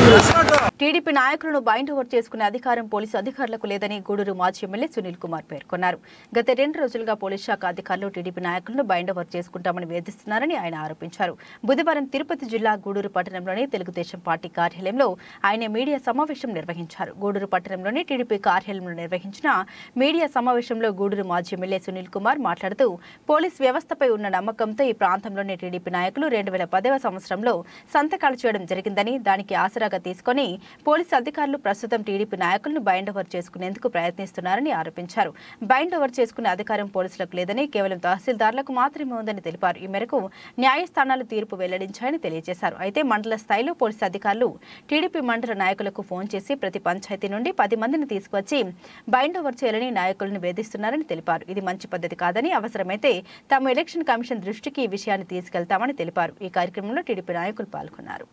టీడీపీ నాయకులను బైండ్ ఓవర్ చేసుకునే అధికారం పోలీసు అధికారులకు లేదని గూడూరు మాజీ ఎమ్మెల్యే సునీల్ కుమార్ పేర్కొన్నారు. గత 2 రోజులుగా పోలీస్ శాఖ అధికారులు టీడీపీ నాయకులను బైండ్ ఓవర్ చేసుకుంటామని వేధిస్తున్నారని ఆయన ఆరోపించారు. బుధవారం తిరుపతి జిల్లా గూడూరు పట్టణంలోని తెలుగుదేశం పార్టీ కార్యాలయంలో ఆయన మీడియా సమావేశం నిర్వహించారు. గూడూరు పట్టణంలోని టీడీపీ కార్యాలయంలో నిర్వహించిన మీడియా సమావేశంలో గూడూరు మాజీ ఎమ్మెల్యే సునీల్ కుమార్ మాట్లాడుతూ పోలీస్ వ్యవస్థపై ఉన్న నమ్మకంతో ఈ ప్రాంతంలోని టీడీపీ నాయకులు 2010వ సంవత్సరంలో సంతకాలు చేయడం జరిగిందని, దానికి ఆసరాగా తీసుకుని పోలీసు అధికారులు ప్రస్తుతం టీడీపీ నాయకులను బైండ్ ఓవర్ చేసుకునేందుకు ప్రయత్నిస్తున్నారని ఆరోపించారు. బైండ్ ఓవర్ చేసుకునే అధికారం పోలీసులకు లేదని, కేవలం తహసీల్దార్లకు మాత్రమే ఉందని తెలిపారు. ఈ మేరకు న్యాయస్థానాలు తీర్పు వెల్లడించాయని తెలియజేశారు. అయితే మండల స్థాయిలో పోలీసు అధికారులు టీడీపీ మండల నాయకులకు ఫోన్ చేసి ప్రతి పంచాయతీ నుండి 10 మందిని తీసుకువచ్చి బైండ్ ఓవర్ చేయాలని నాయకులను వేధిస్తున్నారని తెలిపారు. ఇది మంచి పద్ధతి కాదని, అవసరమైతే తాము ఎలక్షన్ కమిషన్ దృష్టికి ఈ విషయాన్ని తీసుకెళ్తామని తెలిపారు. ఈ కార్యక్రమంలో టీడీపీ నాయకులు పాల్గొన్నారు.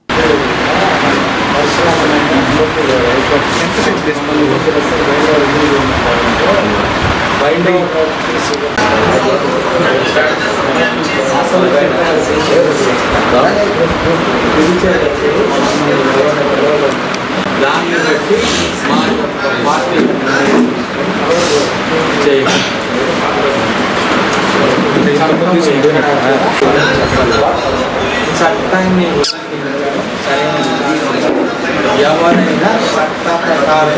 దాన్ని బట్టి మా పార్టీ చట్టాన్ని ఎవరైనా చట్ట ప్రకారం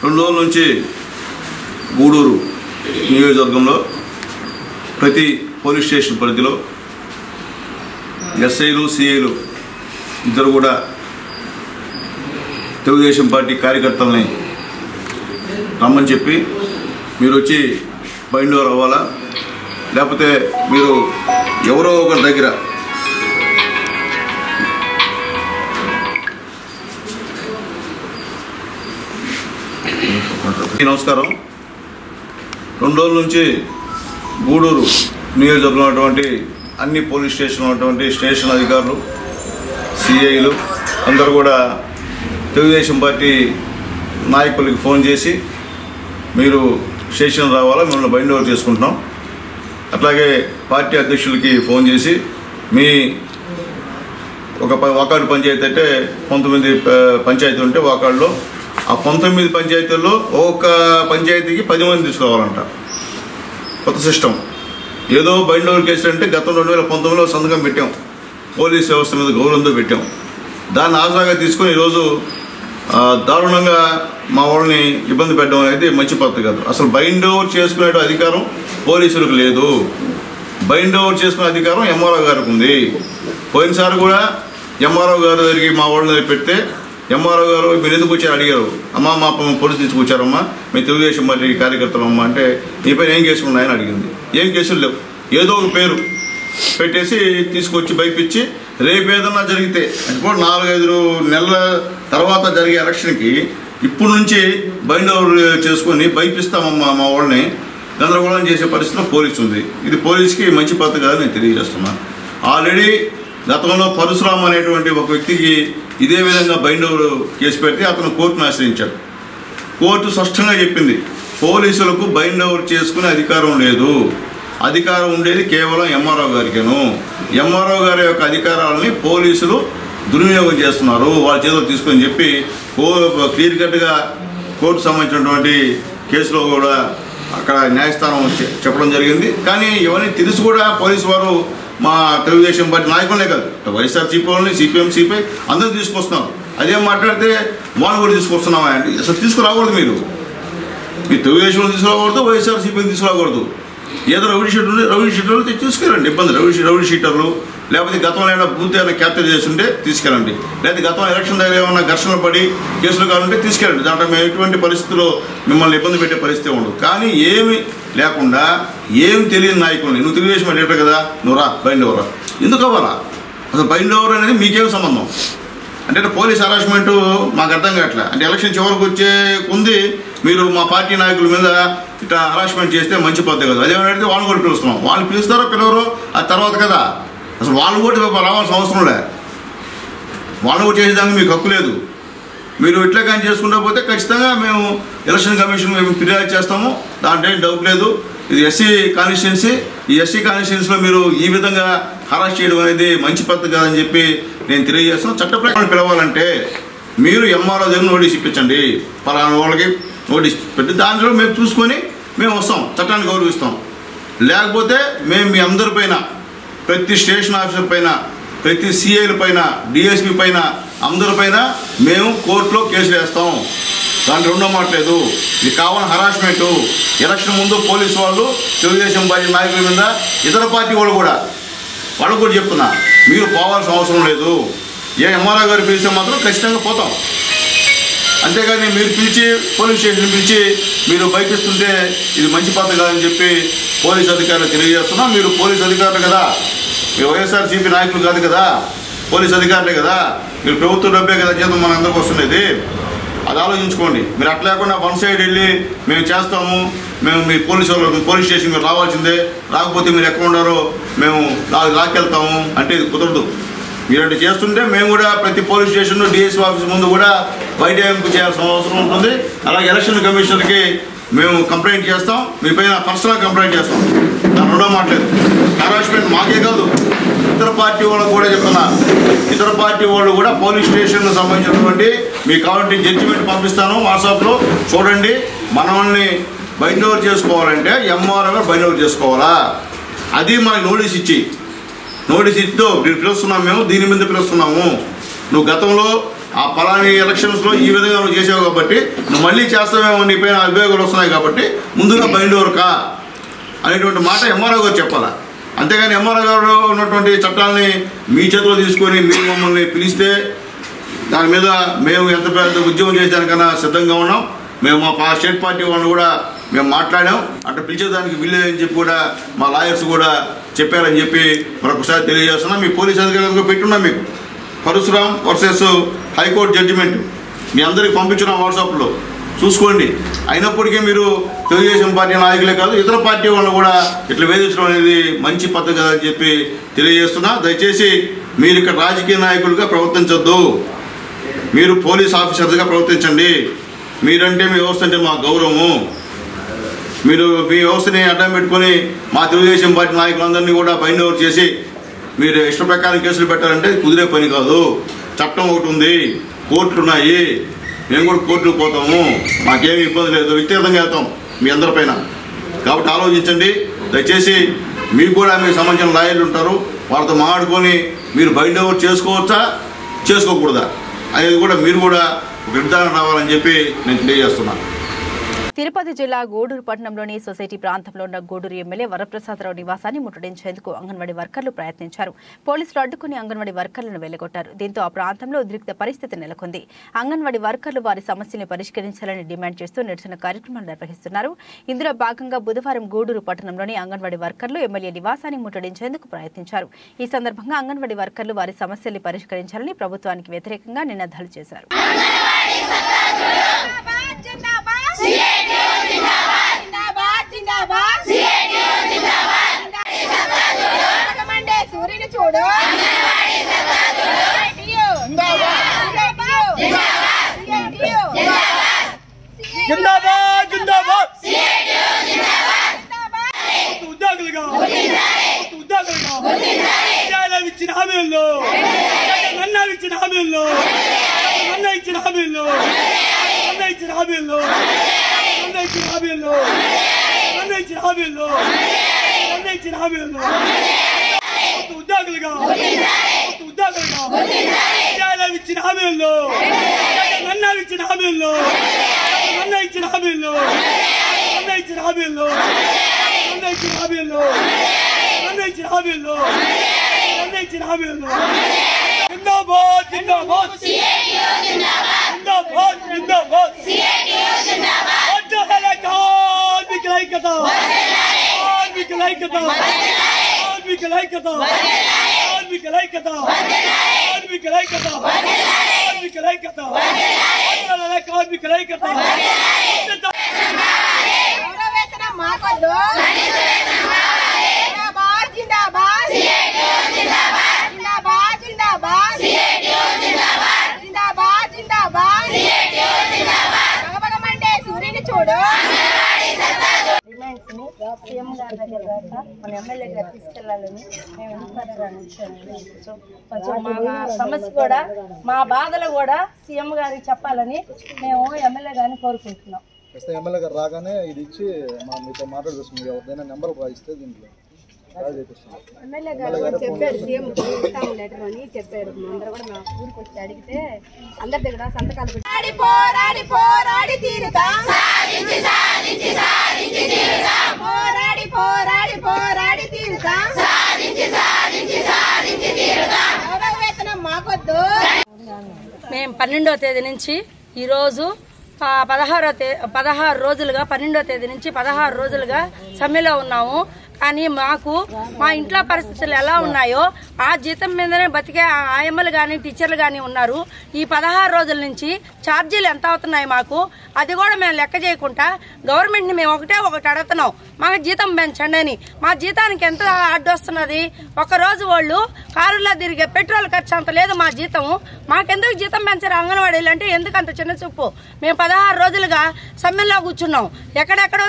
రెండు రోజుల నుంచి గూడూరు నియోజకవర్గంలో ప్రతి పోలీస్ స్టేషన్ పరిధిలో ఎస్ఐలు సిఐలు ఇద్దరు కూడా తెలుగుదేశం పార్టీ కార్యకర్తలని రమ్మని చెప్పి మీరు వచ్చి బైండ్ ఓవర్ అవ్వాలా, లేకపోతే మీరు ఎవరో ఒకరి దగ్గర నమస్కారం. 2 రోజుల నుంచి గూడూరు నియోజకవర్గంలో ఉన్నటువంటి అన్ని పోలీస్ స్టేషన్లో ఉన్నటువంటి స్టేషన్ అధికారులు, సిఐలు అందరూ కూడా తెలుగుదేశం పార్టీ నాయకులకి ఫోన్ చేసి మీరు స్టేషన్ రావాలా, మిమ్మల్ని బైండ్ ఓవర్ చేసుకుంటున్నాం. అట్లాగే పార్టీ అధ్యక్షులకి ఫోన్ చేసి మీ ఒక వాకాడు పంచాయతీ అంటే 19 పంచాయతీలు ఉంటే వాకాడులో ఆ 19 పంచాయతీల్లో ఒక్క పంచాయతీకి 10 మంది తీసుకోవాలంట. కొత్త సిస్టమ్. ఏదో బైండ్ ఓవర్ కేసు అంటే గతం 2019లో సంతకం పెట్టాం, పోలీస్ వ్యవస్థ మీద గౌరవంతో పెట్టాం. దాన్ని ఆసరాగా తీసుకొని ఈరోజు దారుణంగా మా వాళ్ళని ఇబ్బంది పెట్టడం అనేది మంచి పద్ధతి కాదు. అసలు బైండ్ ఓవర్ చేసుకునే అధికారం పోలీసులకు లేదు. బైండ్ ఓవర్ చేసుకునే అధికారం ఎంఆర్ఓ గారికి ఉంది. పోయినసారి కూడా ఎంఆర్ఓ గారి దగ్గరికి మా వాళ్ళని పెడితే ఎంఆర్ఓ గారు మీరు ఎందుకు వచ్చారు అడిగారు. అమ్మ మా పోలీసు తీసుకొచ్చారమ్మా, మేము తెలుగుదేశం పార్టీ కార్యకర్తలు అమ్మా అంటే నీ పైన ఏం కేసులు ఉన్నాయని అడిగింది. ఏం కేసులు లేవు, ఏదో ఒక పేరు పెట్టేసి తీసుకొచ్చి భయపించి రేపు ఏదన్నా జరిగితే అంటే కూడా 4-5 నెలల తర్వాత జరిగే ఎలక్షన్కి ఇప్పుడు నుంచి బైండ్ ఓవర్ చేసుకొని భయపిస్తామమ్మా మా వాళ్ళని గందరగోళం చేసే పరిస్థితిలో పోలీసు ఉంది. ఇది పోలీసుకి మంచి పద్ధతి కాదని నేను తెలియజేస్తున్నాను. ఆల్రెడీ గతంలో పరశురామ్ అనేటువంటి ఒక వ్యక్తికి ఇదే విధంగా బైండ్ ఓవర్ కేసు పెడితే అతను కోర్టును ఆశ్రయించాడు. కోర్టు స్పష్టంగా చెప్పింది పోలీసులకు బైండ్ ఓవర్ చేసుకునే అధికారం లేదు, అధికారం ఉండేది కేవలం ఎంఆర్ఓ గారికేను. ఎంఆర్ఓ గారి యొక్క అధికారాలని పోలీసులు దుర్వినియోగం చేస్తున్నారు వాళ్ళ చేతులు తీసుకొని చెప్పి క్లియర్ కట్గా కోర్టు సంబంధించినటువంటి కేసులో కూడా అక్కడ న్యాయస్థానం చెప్పడం జరిగింది. కానీ ఇవన్నీ తెలిసి కూడా పోలీసు వారు మా తెలుగుదేశం పార్టీ నాయకులనే కాదు వైఎస్ఆర్సీపీ వాళ్ళని సిపిఎం సిపిఐ అందరూ తీసుకొస్తున్నారు. అదేం మాట్లాడితే వాళ్ళు కూడా తీసుకొస్తున్నామా అండి? అసలు తీసుకురాకూడదు. మీరు తెలుగుదేశంలో తీసుకురాకూడదు, వైఎస్ఆర్సీపీని తీసుకురాకూడదు. ఏదో రౌడీ షీటర్లు తీసుకెళ్ళండి, ఇబ్బంది. రౌడీ షీటర్లు లేకపోతే గతంలో ఏమైనా బూత్ ఏమైనా క్యాప్చర్ చేస్తుంటే తీసుకెళ్ళండి, లేకపోతే గతంలో ఎలక్షన్ దగ్గర ఏమైనా ఘర్షణలు పడి కేసులు కావాలంటే తీసుకెళ్ళండి. దాంట్లో మేము ఎటువంటి పరిస్థితుల్లో మిమ్మల్ని ఇబ్బంది పెట్టే పరిస్థితి ఉండదు. కానీ ఏమి లేకుండా ఏం తెలియని నాయకుల్ని నువ్వు తెలుగుదేశం అంటే కదా నువ్వు రా బైండ్ ఓవర్ ఎందుకు అవ్వాలా? అసలు బైండ్ ఓవర్ అనేది మీకేం సంబంధం? అంటే పోలీస్ హరాస్మెంట్ మాకు అర్థం కావట్లే. అంటే ఎలక్షన్ చివరికి వచ్చే కొంది మీరు మా పార్టీ నాయకుల మీద ఇట్లా హరాస్మెంట్ చేస్తే మంచి పద్ధతి కదా. అదేమంటే వాళ్ళని కూడా పిలుస్తున్నాం. వాళ్ళు పిలుస్తారో పిలవరో అది తర్వాత కదా. అసలు వాళ్ళని కూడా రావాల్సిన అవసరం లే. వాళ్ళని కూడా చేసేదానికి మీకు హక్కు లేదు. మీరు ఇట్లా కానీ చేసుకుంటా పోతే ఖచ్చితంగా మేము ఎలక్షన్ కమిషన్ మేము ఫిర్యాదు చేస్తాము, దాంట్లో ఏం డౌట్ లేదు. ఇది ఎస్సీ కాన్స్టిట్యున్సీ, ఈ ఎస్సీ కాన్స్టిట్యున్సీలో మీరు ఈ విధంగా హరాస్ చేయడం అనేది మంచి పద్ధతి కాదని చెప్పి నేను తెలియజేస్తున్నాను. చట్ట ప్రకారం పిలవాలంటే మీరు ఎంఆర్ఓ దగ్గర నోటీస్ ఇప్పించండి, పలానా వాళ్ళకి నోటీస్ పెట్టి దాంట్లో మేము చూసుకొని మేము వస్తాం, చట్టాన్ని గౌరవిస్తాం. లేకపోతే మేము మీ అందరిపైన ప్రతి స్టేషన్ ఆఫీసర్ పైన ప్రతి సిఐల పైన డిఎస్పీ పైన అందరిపైన మేము కోర్టులో కేసులు వేస్తాం. దాంట్లో రెండో మాట్లేదు. ఇది కావాలని హరాస్మెంటు. ఎలక్షన్ ముందు పోలీసు వాళ్ళు తెలుగుదేశం పార్టీ నాయకుల మీద ఇతర పార్టీ వాళ్ళు కూడా వాళ్ళకు కూడా చెప్తున్నా మీరు పోవాల్సిన అవసరం లేదు. ఏ ఎంఆర్ఓ గారు పిలిస్తే మాత్రం ఖచ్చితంగా పోతాం. అంతేగాని మీరు పిలిచి పోలీస్ స్టేషన్ పిలిచి మీరు భయపిస్తుంటే ఇది మంచి పద్ధతి కాదని చెప్పి పోలీస్ అధికారులు తెలియజేస్తున్నాం. మీరు పోలీస్ అధికారులు కదా, మీరు వైఎస్ఆర్సీపీ నాయకులు కాదు కదా, పోలీస్ అధికారులే కదా, మీరు ప్రభుత్వ డబ్బే కదా జీతం మన అందరికి వస్తున్నది. అది ఆలోచించుకోండి. మీరు అట్లా లేకుండా వన్ సైడ్ వెళ్ళి మేము చేస్తాము, మేము మీ పోలీస్ స్టేషన్ మీరు రావాల్సిందే, రాకపోతే మీరు ఎక్కడ ఉన్నారో మేము లాక్కెళ్తాము అంటే ఇది కుదరదు. మీరు అంటే చేస్తుంటే మేము కూడా ప్రతి పోలీస్ స్టేషన్ డిఎస్పీ ఆఫీస్ ముందు కూడా బయట చేయాల్సిన అవసరం ఉంటుంది. అలాగే ఎలక్షన్ కమిషనర్కి మేము కంప్లైంట్ చేస్తాం, మీ పైన పర్సనల్ కంప్లైంట్ చేస్తాం. దాని రెండో మాట్లేదు. హరాస్మెంట్ మాకే కాదు ఇతర పార్టీ వాళ్ళకు కూడా చెప్తున్నా. ఇతర పార్టీ వాళ్ళు కూడా పోలీస్ స్టేషన్కు సంబంధించినటువంటి మీకు కావాలంటే జడ్జిమెంట్ పంపిస్తాను వాట్సాప్లో చూడండి. మనల్ని బైండ్ ఓవర్ చేసుకోవాలంటే ఎంఆర్ఓ గారు బైండ్ ఓవర్ చేసుకోవాలా? అది మనకి నోటీస్ ఇచ్చి నేను పిలుస్తున్నాము, మేము దీని మీద పిలుస్తున్నాము. నువ్వు గతంలో ఆ పలాని ఎలక్షన్స్లో ఈ విధంగా నువ్వు చేసావు కాబట్టి నువ్వు మళ్ళీ చేస్తావేమో, నీ పైన అభియోగాలు వస్తున్నాయి కాబట్టి ముందుగా బైండ్ ఓవర్ కా అనేటువంటి మాట ఎంఆర్ఓ గారు చెప్పాలా. అంతేగాని ఎంఆర్ఓ గారు ఉన్నటువంటి చట్టాలని మీ చేతిలో తీసుకొని మీరు మమ్మల్ని పిలిస్తే దాని మీద మేము ఎంత పెద్ద ఉద్యమం చేసేదానికన్నా సిద్ధంగా ఉన్నాం. మేము మా స్టేట్ పార్టీ వాళ్ళని కూడా మేము మాట్లాడాం, అట్లా పిలిచేదానికి వీల్లేదని చెప్పి కూడా మా లాయర్స్ కూడా చెప్పారని చెప్పి మరొకసారి తెలియజేస్తున్నాం. మీ పోలీస్ అధికారులకు పెట్టున్నాం. మీకు పరశురామ్ వర్సెస్ హైకోర్టు జడ్జిమెంట్ మీ అందరికి పంపించిన వాట్సాప్లో చూసుకోండి. అయినప్పటికీ మీరు తెలుగుదేశం పార్టీ నాయకులే కాదు ఇతర పార్టీ వాళ్ళు కూడా ఇట్లా వేధించడం అనేది మంచి పద్ధతి కదని చెప్పి తెలియజేస్తున్నా. దయచేసి మీరు ఇక్కడ రాజకీయ నాయకులుగా ప్రవర్తించొద్దు, మీరు పోలీస్ ఆఫీసర్స్గా ప్రవర్తించండి. మీరంటే మీ వ్యవస్థ అంటే మా గౌరవము. మీరు మీ వ్యవస్థని అడ్డం పెట్టుకొని మా తెలుగుదేశం పార్టీ నాయకులందరినీ కూడా బైండ్ ఓవర్ చేసి మీరు ఇష్ట ప్రకారం కేసులు పెట్టాలంటే కుదిరే పని కాదు. చట్టం ఒకటి ఉంది, కోర్టులు ఉన్నాయి, మేము కూడా కోర్టుకు పోతాము, మాకేమీ ఇబ్బంది లేదు, వ్యక్తిగతంగా వెళ్తాం మీ అందరిపైన. కాబట్టి ఆలోచించండి. దయచేసి మీకు కూడా మీకు సంబంధించిన లాయర్లు ఉంటారు, వాళ్ళతో మాట్లాడుకొని మీరు బైండ్ ఓవర్ చేసుకోవచ్చా చేసుకోకూడదా అనేది కూడా మీరు కూడా ఒక నిర్ధారణ రావాలని చెప్పి నేను తెలియజేస్తున్నాను. తిరుపతి జిల్లా గూడూరు పట్టణంలోని సొసైటీ ప్రాంతంలో ఉన్న గూడూరు ఎమ్మెల్యే వరప్రసాదరావు నివాసాన్ని ముట్టడించేందుకు అంగన్వాడీ వర్కర్లు ప్రయత్నించారు. పోలీసులు అడ్డుకుని అంగన్వాడీ వర్కర్లను వెళ్లగొట్టారు. దీంతో ఆ ప్రాంతంలో ఉద్రిక్త పరిస్థితి నెలకొంది. అంగన్వాడీ వర్కర్లు వారి సమస్యలను పరిష్కరించాలని డిమాండ్ చేస్తూ నిరసన కార్యక్రమాలు నిర్వహిస్తున్నారు. ఇందులో భాగంగా బుధవారం గూడూరు పట్టణంలోని అంగన్వాడీ వర్కర్లు ఎమ్మెల్యే నివాసాన్ని ముట్టడించేందుకు ప్రయత్నించారు. ఈ సందర్భంగా అంగన్వాడీ వర్కర్లు వారి సమస్యల్ని పరిష్కరించాలని ప్రభుత్వానికి వ్యతిరేకంగా నినాదాలు చేశారు. సీఎం గారి దగ్గర దాకా మన ఎమ్మెల్యే గారు తీసుకెళ్లాలని మేము కొంచెం మా సమస్య కూడా మా బాధలు కూడా సీఎం గారికి చెప్పాలని మేము ఎమ్మెల్యే గారిని కోరుకుంటున్నాం. ఎమ్మెల్యే గారు రాగానే ఇది ఇచ్చి మీతో మాట్లాడుతుంది. ఎవరిదైనా నెంబర్ ఇస్తే దీంట్లో ఎమ్మెల్యే గారు చెప్పారు, సీఎం ఇస్తాము లెటర్ అని చెప్పారు. అందరూ కూడా మా ఊరికి వచ్చి అడిగితే అందరి దగ్గర సంతకాలు పెట్టి పోరాడి పోరాడి తీరుతాం, పోరాడి పోరాడి పోరాడి తీరుతాం, వేతనం మాకొద్దు. మేము 12వ తేదీ నుంచి ఈరోజు 16 రోజులుగా 12వ తేదీ నుంచి 16 రోజులుగా సమ్మెలో ఉన్నాము. కానీ మాకు మా ఇంట్లో పరిస్థితులు ఎలా ఉన్నాయో ఆ జీతం మీదనే బతికే ఆయమ్మలు కానీ టీచర్లు కానీ ఉన్నారు. ఈ 16 రోజుల నుంచి ఛార్జీలు ఎంత అవుతున్నాయి మాకు అది కూడా మేము లెక్క చేయకుండా గవర్నమెంట్ని మేము ఒకటి అడుగుతున్నాం, మాకు జీతం పెంచండి అని. మా జీతానికి ఎంత అడ్డొస్తున్నది? ఒకరోజు వాళ్ళు కారులో తిరిగే పెట్రోల్ ఖర్చు అంత లేదు మా జీతము. మాకెందుకు జీతం పెంచారు అంగన్వాడీలు అంటే ఎందుకు అంత చిన్న చూపు? మేము 16 రోజులుగా సమ్మెల్లో కూర్చున్నాం, ఎక్కడెక్కడో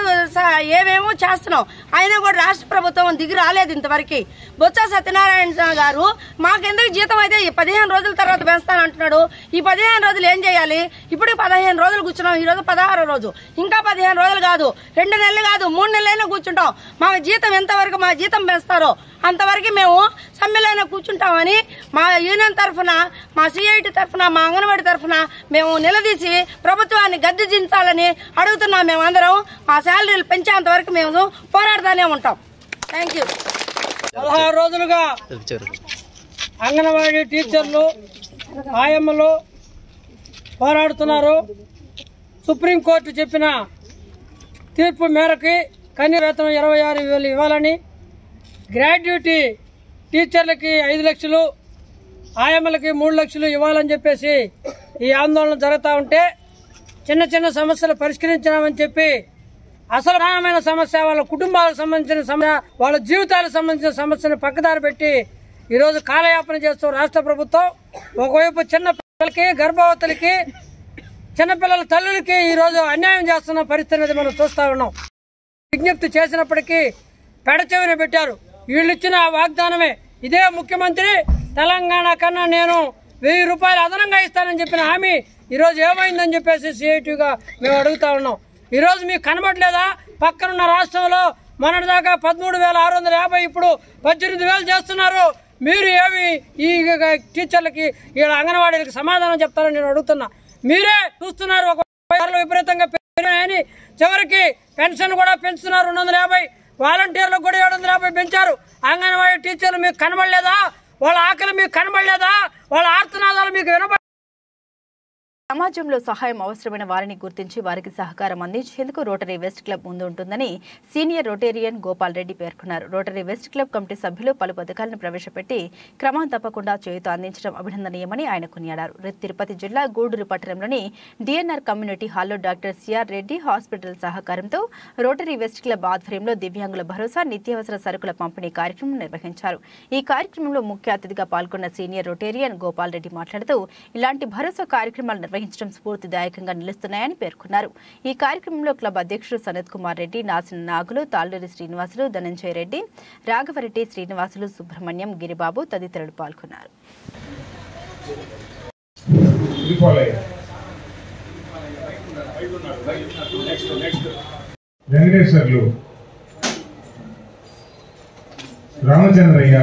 ఏమేమో చేస్తున్నాం. అయినా కూడా రాష్ట్ర ప్రభుత్వం దిగి రాలేదు ఇంతవరకు. బొత్స సత్యనారాయణ గారు మాకెందుకు జీతం అయితే 15 రోజుల తర్వాత పెంచుతానంటున్నాడు. ఈ 15 రోజులు ఏం చేయాలి? ఇప్పుడు 15 రోజులు కూర్చున్నాం, ఈ రోజు 16వ రోజు. ఇంకా 15 రోజులు కాదు, 2 నెలలు కాదు, 3 నెలలైనా కూర్చుంటాం. మాకు జీతం ఎంతవరకు మా జీతం పెంచుతారో అంతవరకు మేము సమ్మెలోనే కూర్చుంటామని మా యూనియన్ తరఫున, మా సిఐటి తరఫున, మా అంగన్వాడీ తరఫున మేము నిలదీసి ప్రభుత్వాన్ని గద్దెదించాలని అడుగుతున్నాం. మేము అందరం మా శాలరీలు పెంచేంత వరకు మేము పోరాడుతూనే ఉంటాం. Thank you. 16 రోజులుగా అంగన్వాడీ టీచర్లు ఆయమ్మలు పోరాడుతున్నారు. సుప్రీంకోర్టు చెప్పిన తీర్పు మేరకు కనీస వేతనం 26,000 ఇవ్వాలని, గ్రాడ్యుయేటీ టీచర్లకి 5 లక్షలు, ఆయమ్మలకి 3 లక్షలు ఇవ్వాలని చెప్పేసి ఈ ఆందోళన జరుగుతూ ఉంటే చిన్న చిన్న సమస్యలు పరిష్కరించామని చెప్పి అసలు ప్రధానమైన సమస్య వాళ్ళ కుటుంబాలకు సంబంధించిన సమస్య, వాళ్ళ జీవితాలకు సంబంధించిన సమస్యను పక్కదారి పెట్టి ఈరోజు కాలయాపన చేస్తూ రాష్ట్ర ప్రభుత్వం ఒకవైపు చిన్న పిల్లలకి, గర్భవతులకి, చిన్నపిల్లల తల్లులకి ఈరోజు అన్యాయం చేస్తున్న పరిస్థితి మనం చూస్తూ ఉన్నాం. విజ్ఞప్తి చేసినప్పటికీ పెడచెవిన పెట్టారు. వీళ్ళు ఇచ్చిన వాగ్దానమే. ఇదే ముఖ్యమంత్రి తెలంగాణ కన్నా నేను 1000 రూపాయలు అదనంగా ఇస్తానని చెప్పిన హామీ ఈరోజు ఏమైందని చెప్పేసి సిఐటిగా మేము అడుగుతా ఉన్నాం. ఈరోజు మీకు కనబడలేదా? పక్కనున్న రాష్ట్రంలో మొన్నటిదాకా 13,650, ఇప్పుడు 18,000 చేస్తున్నారు. మీరు ఏమి ఈ టీచర్లకి, ఈ అంగన్వాడీలకి సమాధానం చెప్తారని నేను అడుగుతున్నా. మీరే చూస్తున్నారు, ఒక విపరీతంగా చివరికి పెన్షన్ కూడా పెంచుతున్నారు 250, వాలంటీర్లకు కూడా 750 పెంచారు. అంగన్వాడీ టీచర్లు మీకు కనబడలేదా? వాళ్ళ ఆకలి మీకు కనబడలేదా? వాళ్ళ ఆర్తనాదాలు మీకు వినబడ సమాజంలో సహాయం అవసరమైన వారిని గుర్తించి వారికి సహకారం అందించేందుకు రోటరీ వెస్ట్ క్లబ్ ముందు ఉంటుందని సీనియర్ రొటేరియన్ గోపాల్ రెడ్డి పేర్కొన్నారు. రోటరీ వెస్ట్ క్లబ్ కమిటీ సభ్యులు పలు పథకాలను ప్రవేశపెట్టి క్రమం తప్పకుండా చేయూత అందించడం అభినందనీయమని ఆయన కొనియాడారు. తిరుపతి జిల్లా గూడూరు పట్టణంలోని డిఎన్ఆర్ కమ్యూనిటీ హాల్లో డాక్టర్ సిఆర్ రెడ్డి హాస్పిటల్ సహకారంతో రోటరీ వెస్ట్ క్లబ్ ఆధ్వర్యంలో దివ్యాంగుల భరోసా నిత్యావసర సరుకుల పంపిణీ కార్యక్రమం నిర్వహించారు. ఈ కార్యక్రమంలో ముఖ్య అతిథిగా పాల్గొన్న సీనియర్ రొటేరియన్ గోపాల్ రెడ్డి మాట్లాడుతూ ఇలాంటి భరోసా కార్యక్రమాలు నిర్వహించడం స్ఫూర్తిదాయకంగా నిలుస్తున్నాయని పేర్కొన్నారు. ఈ కార్యక్రమంలో క్లబ్ అధ్యక్షుడు సనత్ కుమార్ రెడ్డి, నాసిన నాగులు, తాళ్లూరి శ్రీనివాసులు, ధనంజయ రెడ్డి, రాఘవరెడ్డి, శ్రీనివాసులు, సుబ్రహ్మణ్యం, గిరిబాబు తదితరులు పాల్గొన్నారు. వెంకటేశ్వర్లు, రామచంద్రయ్య,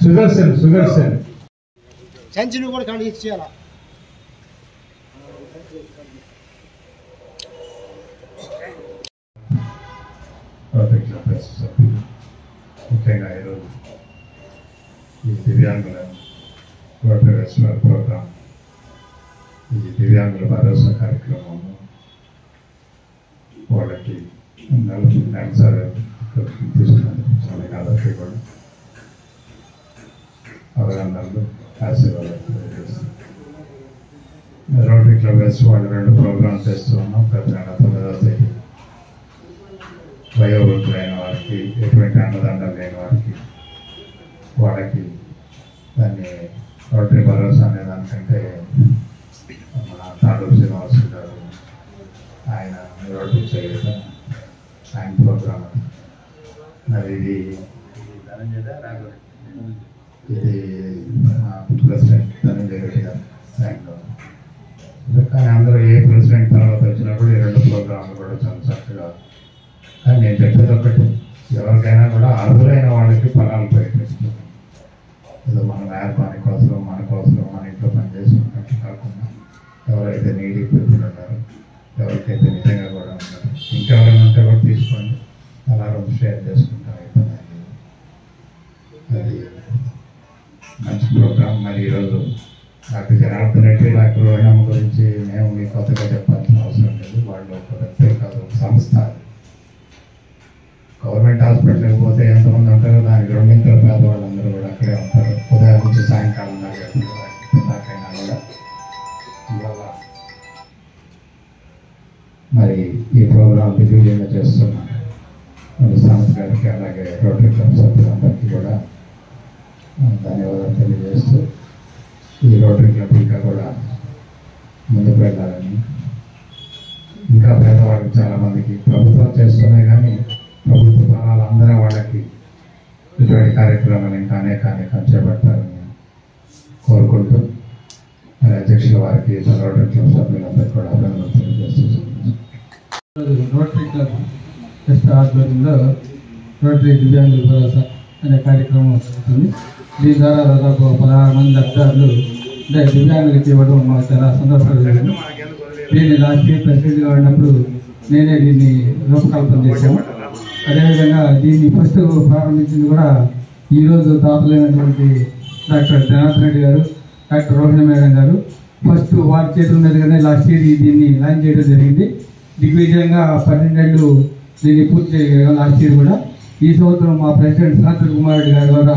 సుదర్శన్ సంచిని కూడా కడిగి ఇచ్చేయాలా. ముఖ్యంగా ఈరోజు ఈ దివ్యాంగుల రోటరీ ప్రోగ్రాం, ఈ దివ్యాంగుల భరోసా కార్యక్రమంలో వాళ్ళకి నెలసారి తీసుకున్నందుకు అందరికీ కూడా అభినందనలు, ఆశీర్వాదాలు తెలియజేస్తాం. రోటరీ క్లబ్ వేసి వాళ్ళు 2 ప్రోగ్రామ్స్ చేస్తూ ఉన్నాం. ప్రతి నెల 9వ తేదీ వయోవృద్ధులైన వారికి, ఎటువంటి అన్నదండలు లేని వారికి, వాళ్ళకి దాన్ని రోటరీ భరోసా అనే దానికంటే మన తాడూరు శ్రీనివాసు గారు ఆయన రోటరీ చేయట ఆయన ప్రోగ్రామ్. మరి ఇది మా ప్రెసిడెంట్ ధనంజయ రెడ్డి గారు బెంగళూరు. కానీ అందరూ ఏ ప్రెసిడెంట్ తర్వాత వచ్చినప్పుడు ఈ 2 ప్రోగ్రాంలు కూడా చాలా చక్కగా. కానీ నేను చెప్పేది ఒకటి, ఎవరికైనా కూడా అర్హులైన వాళ్ళకి ఫలాలు ప్రయత్నిస్తుంది. ఏదో మన వ్యాపారం కోసం, మన కోసం, మన ఇంట్లో పనిచేసుకున్నట్టు కాకుండా ఎవరైతే నీడీ పీపుల్ ఉన్నారో, ఎవరికైతే నిజంగా కూడా ఉన్నారో, ఇంకెవరైనా ఉంటే కూడా తీసుకోండి, అలా 2 షేర్ చేసుకుంటాం. అయిపోయింది. అది మంచి ప్రోగ్రాం. మరి ఈరోజు డాక్టర్ జనార్దన్ రెడ్డి, డాక్టర్ రోహిణమ్మ గురించి మేము మీకు కొత్తగా చెప్పాల్సిన అవసరం లేదు. వాళ్ళు ఒక వ్యక్తి కాదు, ఒక సంస్థ. గవర్నమెంట్ హాస్పిటల్కి పోతే ఎంతమంది ఉంటారో దానికి 2 పేదవాళ్ళందరూ కూడా అక్కడే ఉంటారు. ఉదయం నుంచి సాయంకాలం దాకైనా కూడా. ఇవాళ మరి ఈ ప్రోగ్రాం దిగ్విజయంగా చేస్తున్నాను. మరి సామెత గారికి, అలాగే రోటరీ క్లబ్ సభ్యులందరికీ కూడా ధన్యవాదాలు తెలియజేస్తూ, ఈ రోటరీ క్లబ్ ఇంకా కూడా ముందుకు వెళ్ళాలని, ఇంకా పేదవాళ్ళకి చాలామందికి ప్రభుత్వం చేస్తున్నాయి కానీ ప్రభుత్వ ఫలాలు అందరూ వాళ్ళకి ఇటువంటి కార్యక్రమాలు ఇంకా అనేక చేపట్టాలని కోరుకుంటూ, మరి అధ్యక్షుల వారికి, రోటరీ క్లబ్ సభ్యులందరికీ కూడా అభినందనలు తెలియజేస్తున్నాను. రోటరీ క్లబ్ ఫెస్ట్ ఆధ్వర్యంలో రోటరీ దివ్యాంగుల భరోసా అనే కార్యక్రమం జరుగుతుంది. దీని ద్వారా దాదాపు 16 మంది లబ్ధిదారులు అంటే దివ్యాంగులకి ఇవ్వడం మాకు చాలా సంతోషకరం. దీన్ని లాస్ట్ ఇయర్ ప్రెసిడెంట్గా ఉన్నప్పుడు నేనే దీన్ని రూపకల్పన చేశాను. అదేవిధంగా దీన్ని ఫస్ట్ ప్రారంభించింది కూడా ఈరోజు దాతలైనటువంటి డాక్టర్ జనార్దన్ రెడ్డి గారు, డాక్టర్ రోహిణి మేడం గారు ఫస్ట్ వారి చేతుల మీదుగానే లాస్ట్ ఇయర్ దీన్ని లాంచ్ చేయడం జరిగింది. దిగ్విజయంగా 12 ఏళ్ళు దీన్ని పూర్తి చేయగలిగాం లాస్ట్ ఇయర్ కూడా. ఈ సంవత్సరం మా ప్రెసిడెంట్ సనత్ కుమార్ రెడ్డి గారి ద్వారా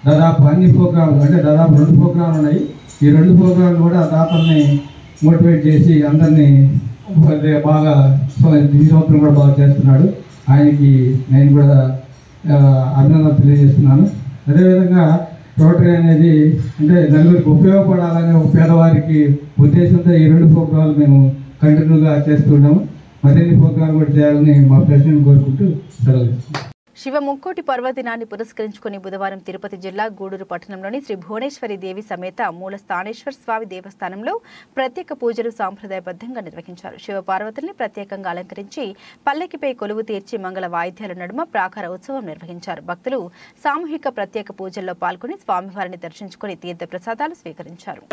దాదాపు అన్ని ప్రోగ్రాంలు, అంటే దాదాపు 2 ప్రోగ్రాంలు ఉన్నాయి. ఈ 2 ప్రోగ్రాంలు కూడా దాతల్ని మోటివేట్ చేసి అందరినీ బాగా ఈ సంవత్సరం కూడా బాగా చేస్తున్నాడు. ఆయనకి నేను కూడా అభినందనలు తెలియజేస్తున్నాను. అదేవిధంగా రోటరీ అనేది అంటే నలుగురికి ఉపయోగపడాలనే ఒక పేదవారికి ఉద్దేశంతో ఈ 2 ప్రోగ్రాంలు మేము కంటిన్యూగా చేస్తున్నాము. మరిన్ని ప్రోగ్రాంలు కూడా చేయాలని మా ప్రెసిడెంట్ కోరుకుంటూ సెలవు. శివ ముక్కోటి పర్వదినాన్ని పురస్కరించుకుని బుధవారం తిరుపతి జిల్లా గూడూరు పట్టణంలోని శ్రీ భువనేశ్వరి దేవి సమేత మూల స్థానేశ్వర స్వామి దేవస్థానంలో ప్రత్యేక పూజలు సాంప్రదాయబద్ధంగా నిర్వహించారు. శివపార్వతుల్ని ప్రత్యేకంగా అలంకరించి పల్లకిపై కొలువు తీర్చి మంగళ వాయిద్యాల నడుమ ప్రాకార ఉత్సవం నిర్వహించారు. భక్తులు సామూహిక ప్రత్యేక పూజల్లో పాల్గొని స్వామివారిని దర్శించుకుని తీర్థ ప్రసాదాలు స్వీకరించారు.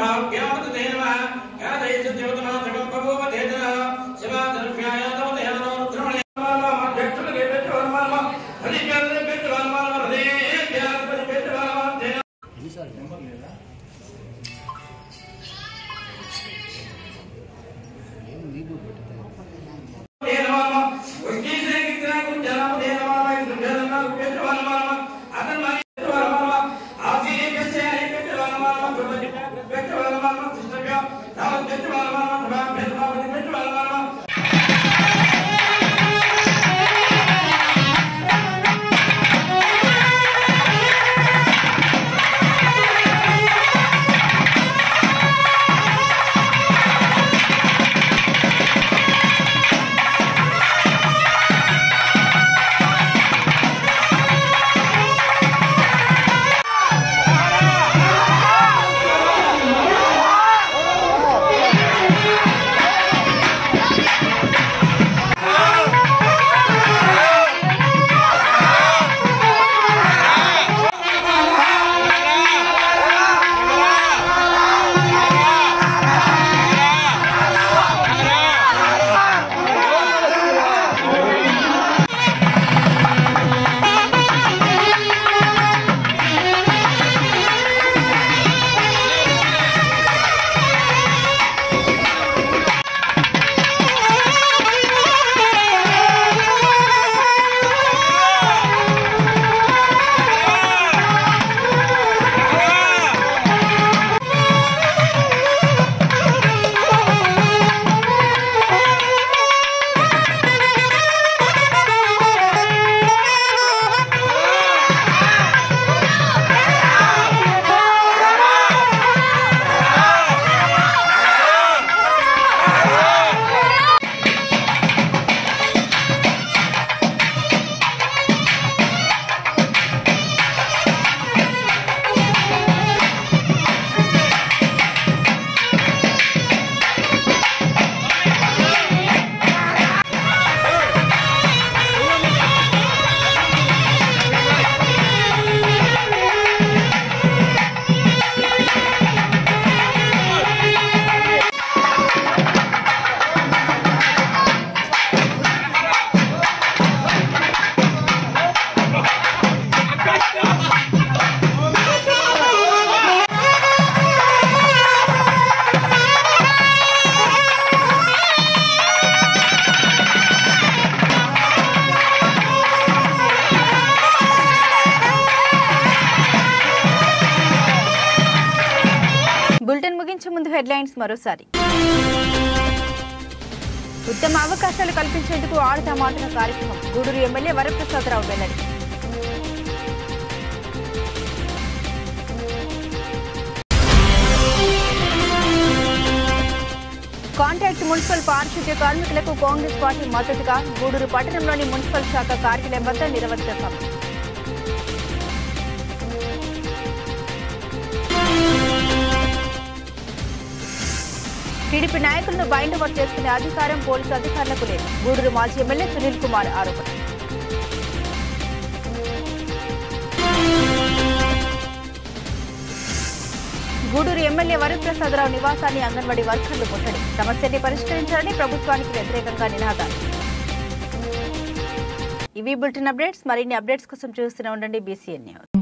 బులెటిన్ ముగించే ముందు హెడ్లైన్స్ మరోసారి. ఉత్తమ అవకాశాలు కల్పించేందుకు ఆడతా మాటల కార్యక్రమం గూడూరు ఎమ్మెల్యే వరప్రసాదరావు వెల్లడి. కాంట్రాక్ట్ మున్సిపల్ పారిశుద్ధ్య కార్మికులకు కాంగ్రెస్ పార్టీ మద్దతుగా గూడూరు పట్టణంలోని మున్సిపల్ శాఖ కార్యాలయం వద్ద నిరవధిక సమ్మె. టీడీపీ నాయకులను బైండ్ ఓవర్ చేసుకునే అధికారం పోలీసు అధికారులకు లేదు. గూడూరు మాజీ ఎమ్మెల్యే సునీల్ కుమార్ ఆరోపణ. గూడూరు ఎమ్మెల్యే వరప్రసాదరావు నివాసాన్ని అంగన్వాడీ వర్కర్లు ముట్టడి. సమస్యని పరిష్కరించాలని ప్రభుత్వానికి వ్యతిరేకంగా నినాదాలు. ఇవి బులెటిన్ అప్డేట్స్. మరిన్ని అప్డేట్స్ కోసం చూస్తూనే ఉండండి BCN న్యూస్.